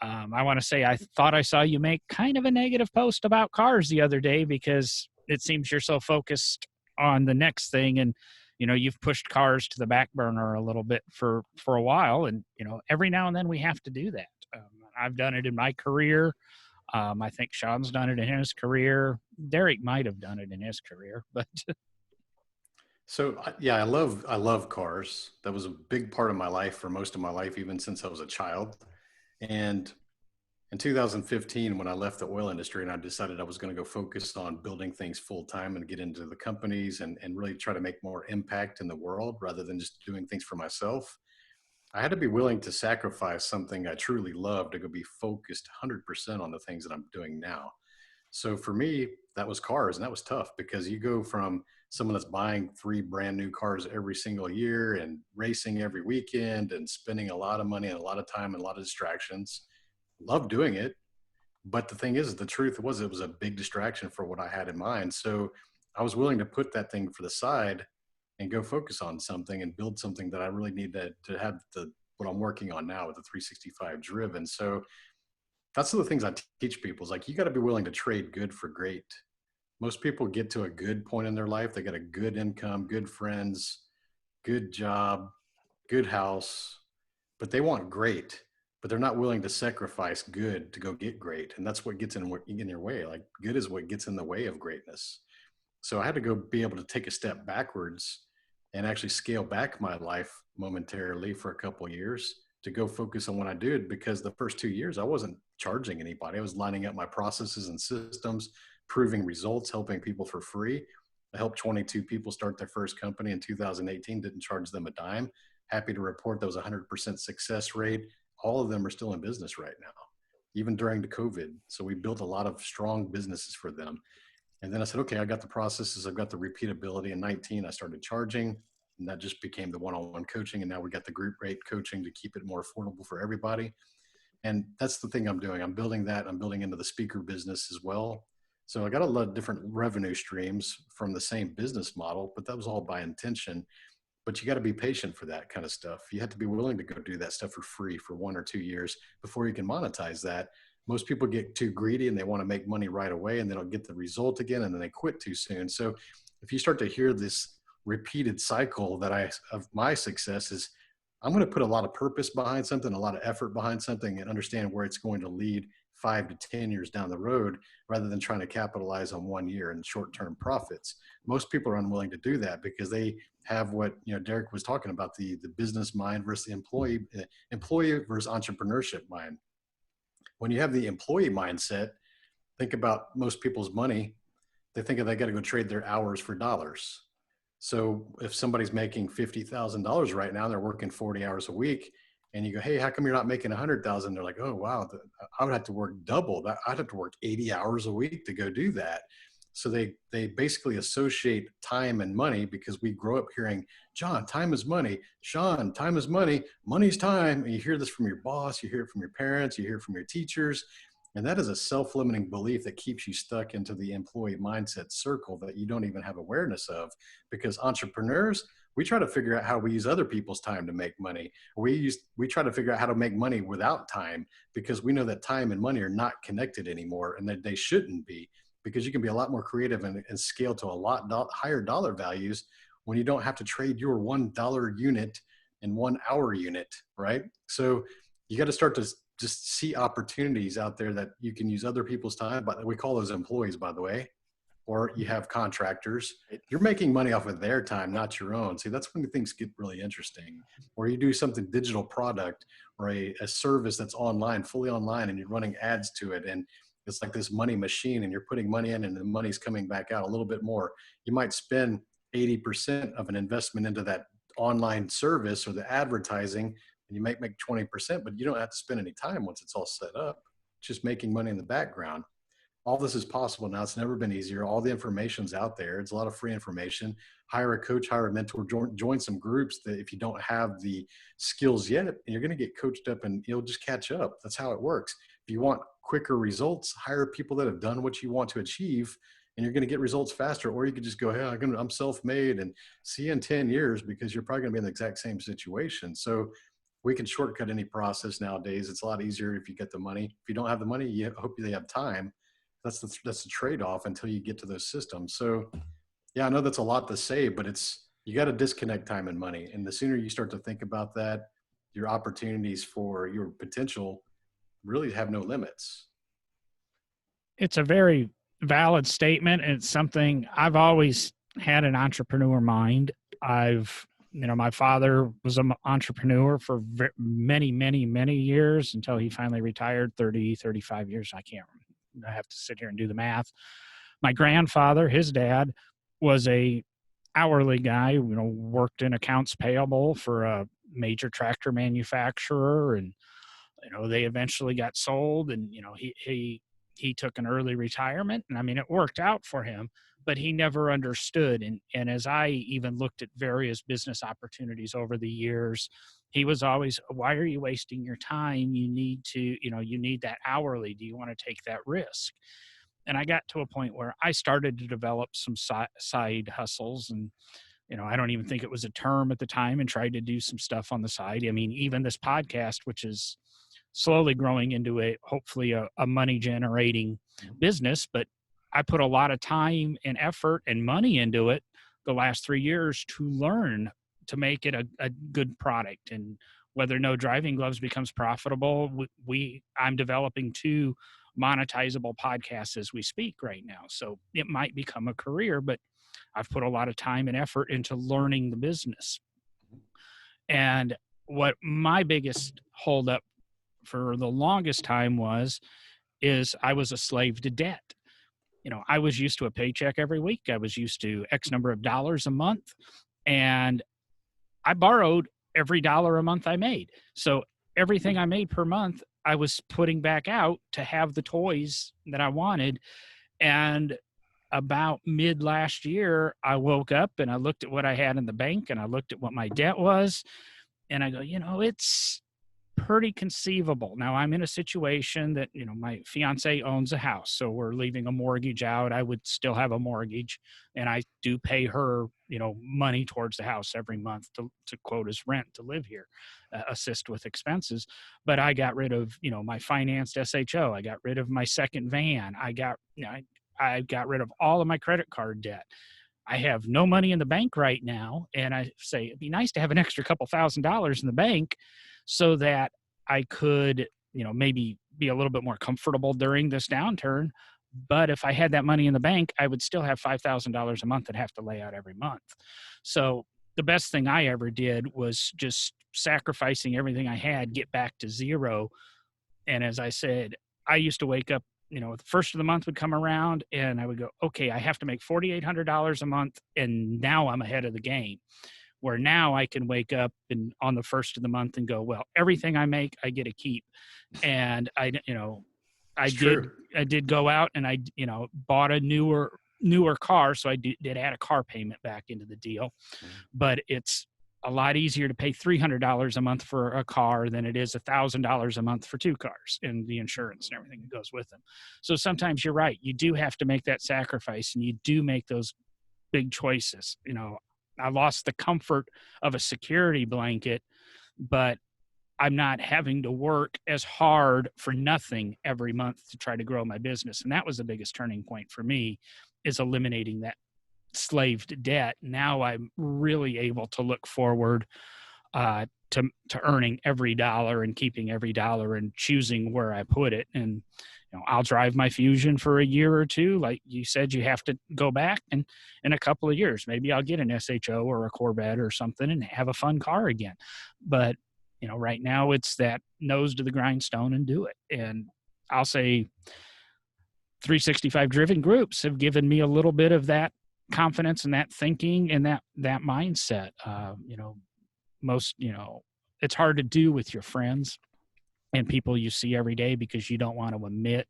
I want to say, I thought I saw you make kind of a negative post about cars the other day because it seems you're so focused on the next thing, and you've pushed cars to the back burner a little bit for a while, and every now and then we have to do that. I've done it in my career. I think Sean's done it in his career. Derek might have done it in his career, but So yeah, I love cars. That was a big part of my life for most of my life, even since I was a child. And in 2015, when I left the oil industry and I decided I was going to go focus on building things full time and get into the companies and really try to make more impact in the world rather than just doing things for myself, I had to be willing to sacrifice something I truly love to go be focused 100% on the things that I'm doing now. So for me, that was cars, and that was tough because you go from someone that's buying 3 brand new cars every single year and racing every weekend and spending a lot of money and a lot of time and a lot of distractions. Love doing it. But the thing is, the truth was it was a big distraction for what I had in mind. So I was willing to put that thing for the side and go focus on something and build something that I really need to have what I'm working on now with the 365 driven. So that's the things I teach people is like, you got to be willing to trade good for great. Most people get to a good point in their life. They got a good income, good friends, good job, good house, but they want great, but they're not willing to sacrifice good to go get great. And that's what gets in your way. Like good is what gets in the way of greatness. So I had to go be able to take a step backwards and actually scale back my life momentarily for a couple of years to go focus on what I did, because the first 2 years I wasn't charging anybody. I was lining up my processes and systems, proving results, helping people for free. I helped 22 people start their first company in 2018, didn't charge them a dime. Happy to report that was a 100% success rate. All of them are still in business right now, even during the COVID. So we built a lot of strong businesses for them. And then I said, okay, I got the processes, I've got the repeatability. In 19, I started charging, and that just became the one-on-one coaching. And now we got the group rate coaching to keep it more affordable for everybody. And that's the thing I'm doing. I'm building that. I'm building into the speaker business as well. So I got a lot of different revenue streams from the same business model, but that was all by intention. But you got to be patient for that kind of stuff. You have to be willing to go do that stuff for free for 1 or 2 years before you can monetize that. Most people get too greedy and they want to make money right away, and they don't get the result again, and then they quit too soon. So if you start to hear this repeated cycle of my success is, I'm going to put a lot of purpose behind something, a lot of effort behind something, and understand where it's going to lead 5 to 10 years down the road, rather than trying to capitalize on 1 year and short-term profits. Most people are unwilling to do that because they have what, Derek was talking about, the business mind versus the employee versus entrepreneurship mind. When you have the employee mindset, think about most people's money. They think they got to go trade their hours for dollars. So if somebody's making $50,000 right now, they're working 40 hours a week, and you go, hey, how come you're not making 100,000? They're like, oh, wow, I would have to work double that. I'd have to work 80 hours a week to go do that. So they basically associate time and money, because we grow up hearing, John, time is money. Sean, time is money. Money's time. And you hear this from your boss. You hear it from your parents. You hear it from your teachers. And that is a self-limiting belief that keeps you stuck into the employee mindset circle that you don't even have awareness of. Because entrepreneurs, we try to figure out how we use other people's time to make money. We try to figure out how to make money without time, because we know that time and money are not connected anymore, and that they shouldn't be, because you can be a lot more creative and scale to a lot higher dollar values when you don't have to trade your $1 unit and 1 hour unit, right? So you got to start to just see opportunities out there that you can use other people's time, but we call those employees, by the way. Or you have contractors. You're making money off of their time, not your own. See, that's when things get really interesting. Or you do something digital product, or a service that's online, fully online, and you're running ads to it. And it's like this money machine, and you're putting money in and the money's coming back out a little bit more. You might spend 80% of an investment into that online service or the advertising, and you might make 20%, but you don't have to spend any time once it's all set up. It's just making money in the background. All this is possible now. It's never been easier. All the information's out there. It's a lot of free information. Hire a coach, hire a mentor, join some groups that if you don't have the skills yet, you're going to get coached up and you'll just catch up. That's how it works. If you want quicker results, hire people that have done what you want to achieve, and you're going to get results faster. Or you could just go, hey, I'm self-made and see you in 10 years, because you're probably going to be in the exact same situation. So we can shortcut any process nowadays. It's a lot easier if you get the money. If you don't have the money, you hope they have time. That's the trade-off until you get to those systems. So yeah, I know that's a lot to say, but you got to disconnect time and money. And the sooner you start to think about that, your opportunities for your potential really have no limits. It's a very valid statement. It's something I've always had, an entrepreneur mind. My father was an entrepreneur for many, many, many years until he finally retired, 30, 35 years. I have to sit here and do the math. My grandfather, his dad, was a hourly guy, worked in accounts payable for a major tractor manufacturer. And, they eventually got sold, and, he took an early retirement, and it worked out for him, but he never understood. And as I even looked at various business opportunities over the years, he was always, why are you wasting your time? You need to, you need that hourly. Do you want to take that risk? And I got to a point where I started to develop some side hustles, and, I don't even think it was a term at the time, and tried to do some stuff on the side. Even this podcast, which is slowly growing into hopefully a money generating business, but I put a lot of time and effort and money into it the last 3 years to learn to make it a good product. And whether No Driving Gloves becomes profitable, I'm developing 2 monetizable podcasts as we speak right now. So it might become a career, but I've put a lot of time and effort into learning the business. And what my biggest holdup for the longest time is I was a slave to debt. I was used to a paycheck every week. I was used to X number of dollars a month, and I borrowed every dollar a month I made. So everything I made per month, I was putting back out to have the toys that I wanted. And about mid last year, I woke up and I looked at what I had in the bank, and I looked at what my debt was, and I go, it's pretty conceivable. Now I'm in a situation that, my fiance owns a house, so we're leaving a mortgage out. I would still have a mortgage, and I do pay her, money towards the house every month to quote as rent to live here, assist with expenses. But I got rid of, my financed SHO. I got rid of my second van. I got rid of all of my credit card debt. I have no money in the bank right now. And I say, it'd be nice to have an extra couple $1,000s in the bank so that I could, maybe be a little bit more comfortable during this downturn. But if I had that money in the bank, I would still have $5,000 a month I'd have to lay out every month. So the best thing I ever did was just sacrificing everything I had, get back to zero. And as I said, I used to wake up, the first of the month would come around, and I would go, okay, I have to make $4,800 a month. And now I'm ahead of the game, where now I can wake up and on the first of the month and go, well, everything I make, I get to keep. And I did go out and I bought a newer car. So I did add a car payment back into the deal, but it's a lot easier to pay $300 a month for a car than it is $1,000 a month for 2 cars and the insurance and everything that goes with them. So sometimes you're right. You do have to make that sacrifice, and you do make those big choices. I lost the comfort of a security blanket, but I'm not having to work as hard for nothing every month to try to grow my business. And that was the biggest turning point for me, is eliminating that slaved debt. Now I'm really able to look forward to earning every dollar and keeping every dollar and choosing where I put it. And I'll drive my Fusion for a year or 2. Like you said, you have to go back, and in a couple of years, maybe I'll get an SHO or a Corvette or something and have a fun car again. But right now it's that nose to the grindstone and do it. And I'll say 365 driven groups have given me a little bit of that confidence and that thinking and that mindset. It's hard to do with your friends and people you see every day, because you don't want to admit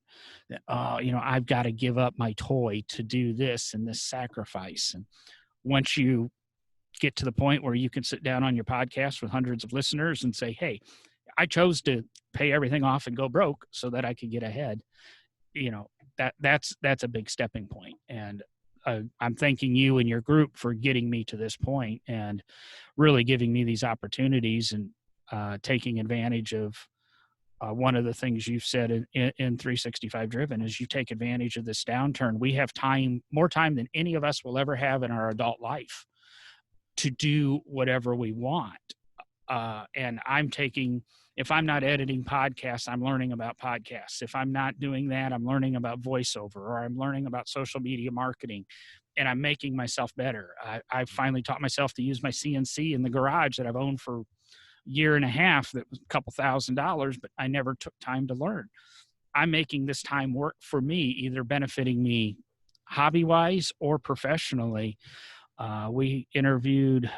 that, I've got to give up my toy to do this and this sacrifice. And once you get to the point where you can sit down on your podcast with hundreds of listeners and say, hey, I chose to pay everything off and go broke so that I could get ahead. that's a big stepping point. And I'm thanking you and your group for getting me to this point and really giving me these opportunities and taking advantage of one of the things you've said in 365 Driven is you take advantage of this downturn. We have more time than any of us will ever have in our adult life to do whatever we want. And if I'm not editing podcasts, I'm learning about podcasts. If I'm not doing that, I'm learning about voiceover, or I'm learning about social media marketing, and I'm making myself better. I finally taught myself to use my CNC in the garage that I've owned for a year and a half. That was a couple $1,000s, but I never took time to learn. I'm making this time work for me, either benefiting me hobby-wise or professionally. We interviewed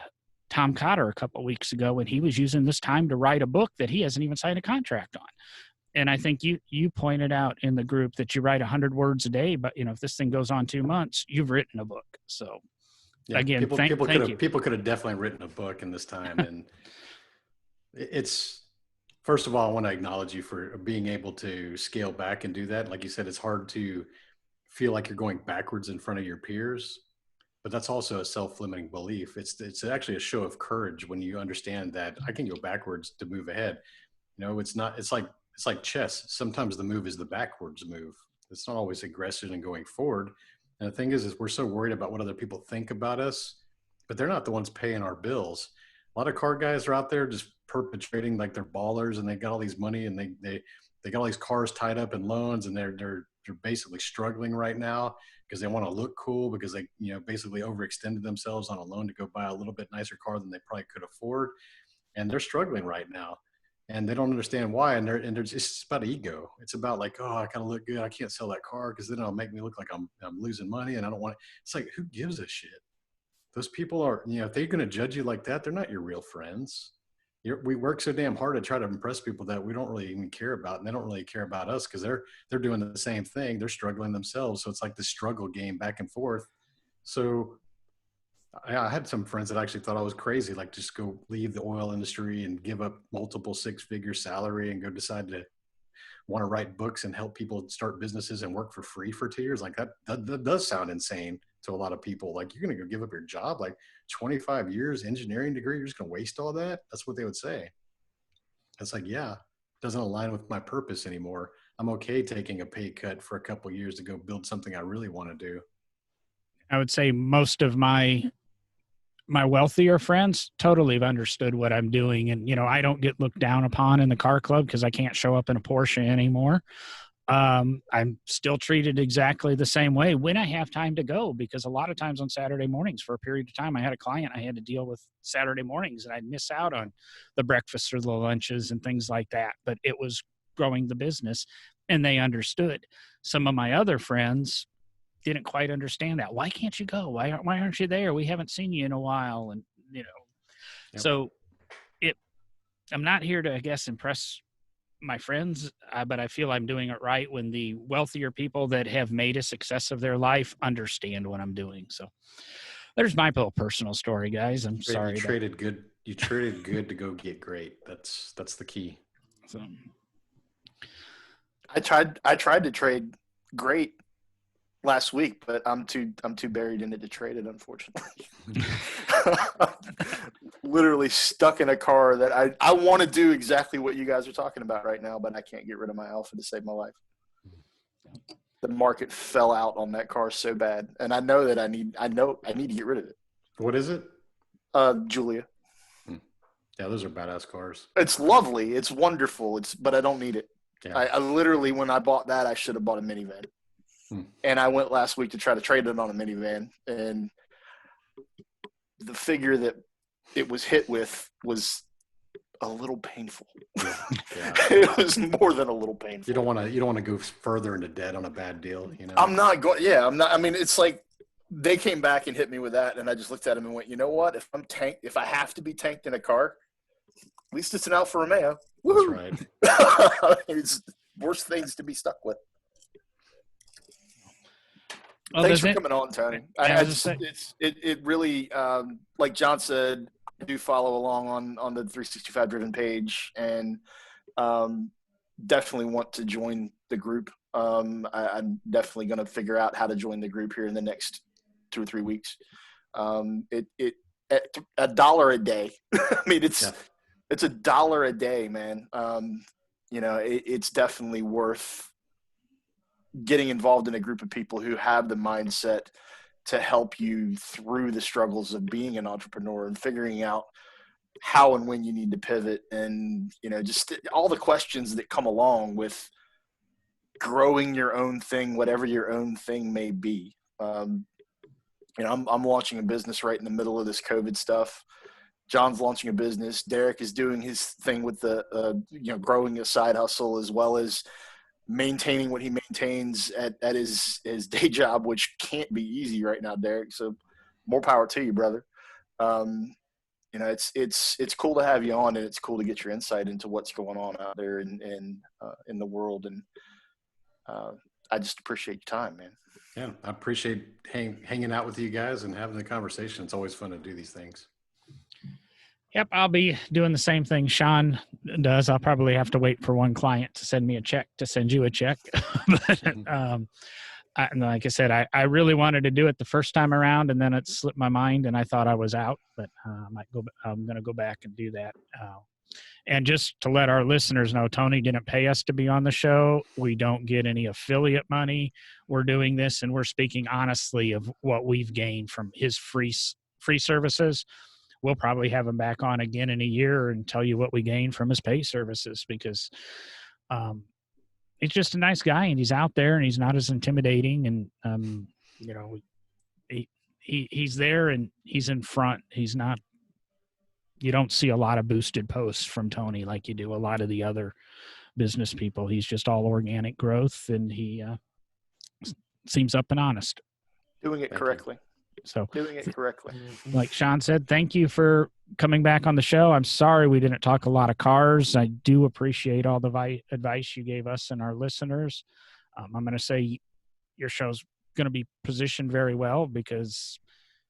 Tom Cotter a couple of weeks ago, and he was using this time to write a book that he hasn't even signed a contract on. And I think you pointed out in the group that you write 100 words a day, but if this thing goes on 2 months, you've written a book. So again, people could have definitely written a book in this time. And it's, first of all, I want to acknowledge you for being able to scale back and do that. Like you said, it's hard to feel like you're going backwards in front of your peers. But that's also a self-limiting belief. It's actually a show of courage when you understand that I can go backwards to move ahead. It's like chess. Sometimes the move is the backwards move. It's not always aggression and going forward. And the thing is we're so worried about what other people think about us, but they're not the ones paying our bills. A lot of car guys are out there just perpetrating like they're ballers and they got all these money and they got all these cars tied up in loans and they're basically struggling right now because they want to look cool because they, basically overextended themselves on a loan to go buy a little bit nicer car than they probably could afford. And they're struggling right now and they don't understand why. And it's just about ego. It's about like, oh, I kind of look good. I can't sell that car because then it'll make me look like I'm losing money and I don't want it. It's like, who gives a shit? Those people are, if they're going to judge you like that, they're not your real friends. We work so damn hard to try to impress people that we don't really even care about, and they don't really care about us because they're doing the same thing. They're struggling themselves. So it's like this struggle game back and forth. So I had some friends that actually thought I was crazy, like just go leave the oil industry and give up multiple 6-figure salary and go decide to want to write books and help people start businesses and work for free for 2 years. Like that does sound insane to a lot of people. Like, you're going to go give up your job, like 25 years engineering degree, you're just going to waste all that? That's what they would say. It's like, yeah, it doesn't align with my purpose anymore. I'm okay taking a pay cut for a couple of years to go build something I really want to do. I would say most of my wealthier friends totally have understood what I'm doing. And, I don't get looked down upon in the car club because I can't show up in a Porsche anymore. I'm still treated exactly the same way when I have time to go, because a lot of times on Saturday mornings for a period of time, I had a client I had to deal with Saturday mornings and I'd miss out on the breakfasts or the lunches and things like that. But it was growing the business and they understood. Some of my other friends didn't quite understand that. Why can't you go? Why aren't you there? We haven't seen you in a while. And, Yep. So I'm not here to, I guess, impress my friends, but I feel I'm doing it right when the wealthier people that have made a success of their life understand what I'm doing. So there's my little personal story, guys. I'm sorry. You traded good to go get great. That's the key. So I tried to trade great last week, but I'm too buried in it to trade it, unfortunately. Literally stuck in a car that I want to do exactly what you guys are talking about right now, but I can't get rid of my Alpha to save my life. The market fell out on that car so bad, and I know that I need to get rid of it. What is it? Julia. Yeah, those are badass cars. It's lovely. It's wonderful. But I don't need it. Yeah. I literally, when I bought that, I should have bought a minivan. And I went last week to try to trade it on a minivan, and the figure that it was hit with was a little painful. Yeah. It was more than a little painful. You don't want to go further into debt on a bad deal, I'm not going. Yeah, I'm not. I mean, it's like they came back and hit me with that, and I just looked at them and went, you know what? If I have to be tanked in a car, at least it's an Alfa Romeo. Woo-hoo. That's right. It's worse things to be stuck with. Well, thanks for coming on, Tony. It really, like John said, I do follow along on the 365 Driven page, and definitely want to join the group. I'm definitely going to figure out how to join the group here in the next 2 or 3 weeks. At $1 a day. I mean, it's $1 a day, man. It's definitely worth getting involved in a group of people who have the mindset to help you through the struggles of being an entrepreneur and figuring out how and when you need to pivot, and just all the questions that come along with growing your own thing, whatever your own thing may be. I'm launching a business right in the middle of this COVID stuff. John's launching a business. Derek is doing his thing with the growing a side hustle, as well as maintaining what he maintains at his day job, which can't be easy right now, Derek. So more power to you, brother. It's cool to have you on, and it's cool to get your insight into what's going on out there in the world. And I just appreciate your time, man. Yeah, I appreciate hanging out with you guys and having the conversation. It's always fun to do these things. Yep, I'll be doing the same thing Sean does. I'll probably have to wait for one client to send me a check to send you a check. But like I said, I really wanted to do it the first time around, and then it slipped my mind, and I thought I was out. But I'm going to go back and do that. And just to let our listeners know, Tony didn't pay us to be on the show. We don't get any affiliate money. We're doing this, and we're speaking honestly of what we've gained from his free services. We'll probably have him back on again in a year and tell you what we gained from his pay services, because he's just a nice guy, and he's out there, and he's not as intimidating. And, he's there, and he's in front. He's not, you don't see a lot of boosted posts from Tony like you do a lot of the other business people. He's just all organic growth, and he seems up and honest. Doing it correctly. So doing it correctly. Like Sean said, thank you for coming back on the show. I'm sorry we didn't talk a lot of cars. I do appreciate all the advice you gave us and our listeners. I'm going to say your show's going to be positioned very well, because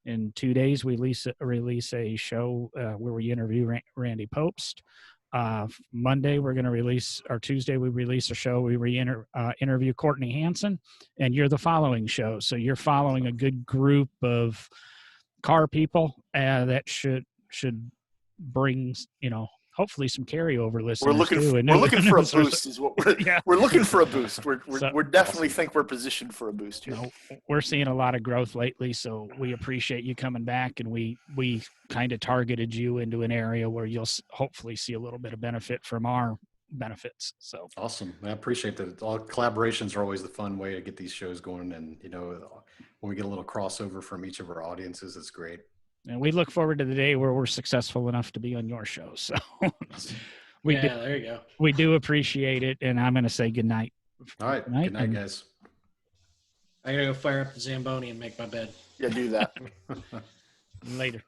in 2 days we release a show where we interview Randy Popst. Monday we're going to release, or Tuesday we release a show we interview Courtney Hansen, and you're the following show. So you're following a good group of car people that should bring hopefully some carryover listeners. We're looking for a boost. Is what we're looking for a boost. We're definitely think we're positioned for a boost here. We're seeing a lot of growth lately, so we appreciate you coming back, and we kind of targeted you into an area where you'll hopefully see a little bit of benefit from our benefits. So awesome. I appreciate that. All collaborations are always the fun way to get these shows going, and when we get a little crossover from each of our audiences, it's great. And we look forward to the day where we're successful enough to be on your show. So there you go. We do appreciate it. And I'm going to say good night. All right. Good night, guys. I got to go fire up the Zamboni and make my bed. Yeah, do that. Later.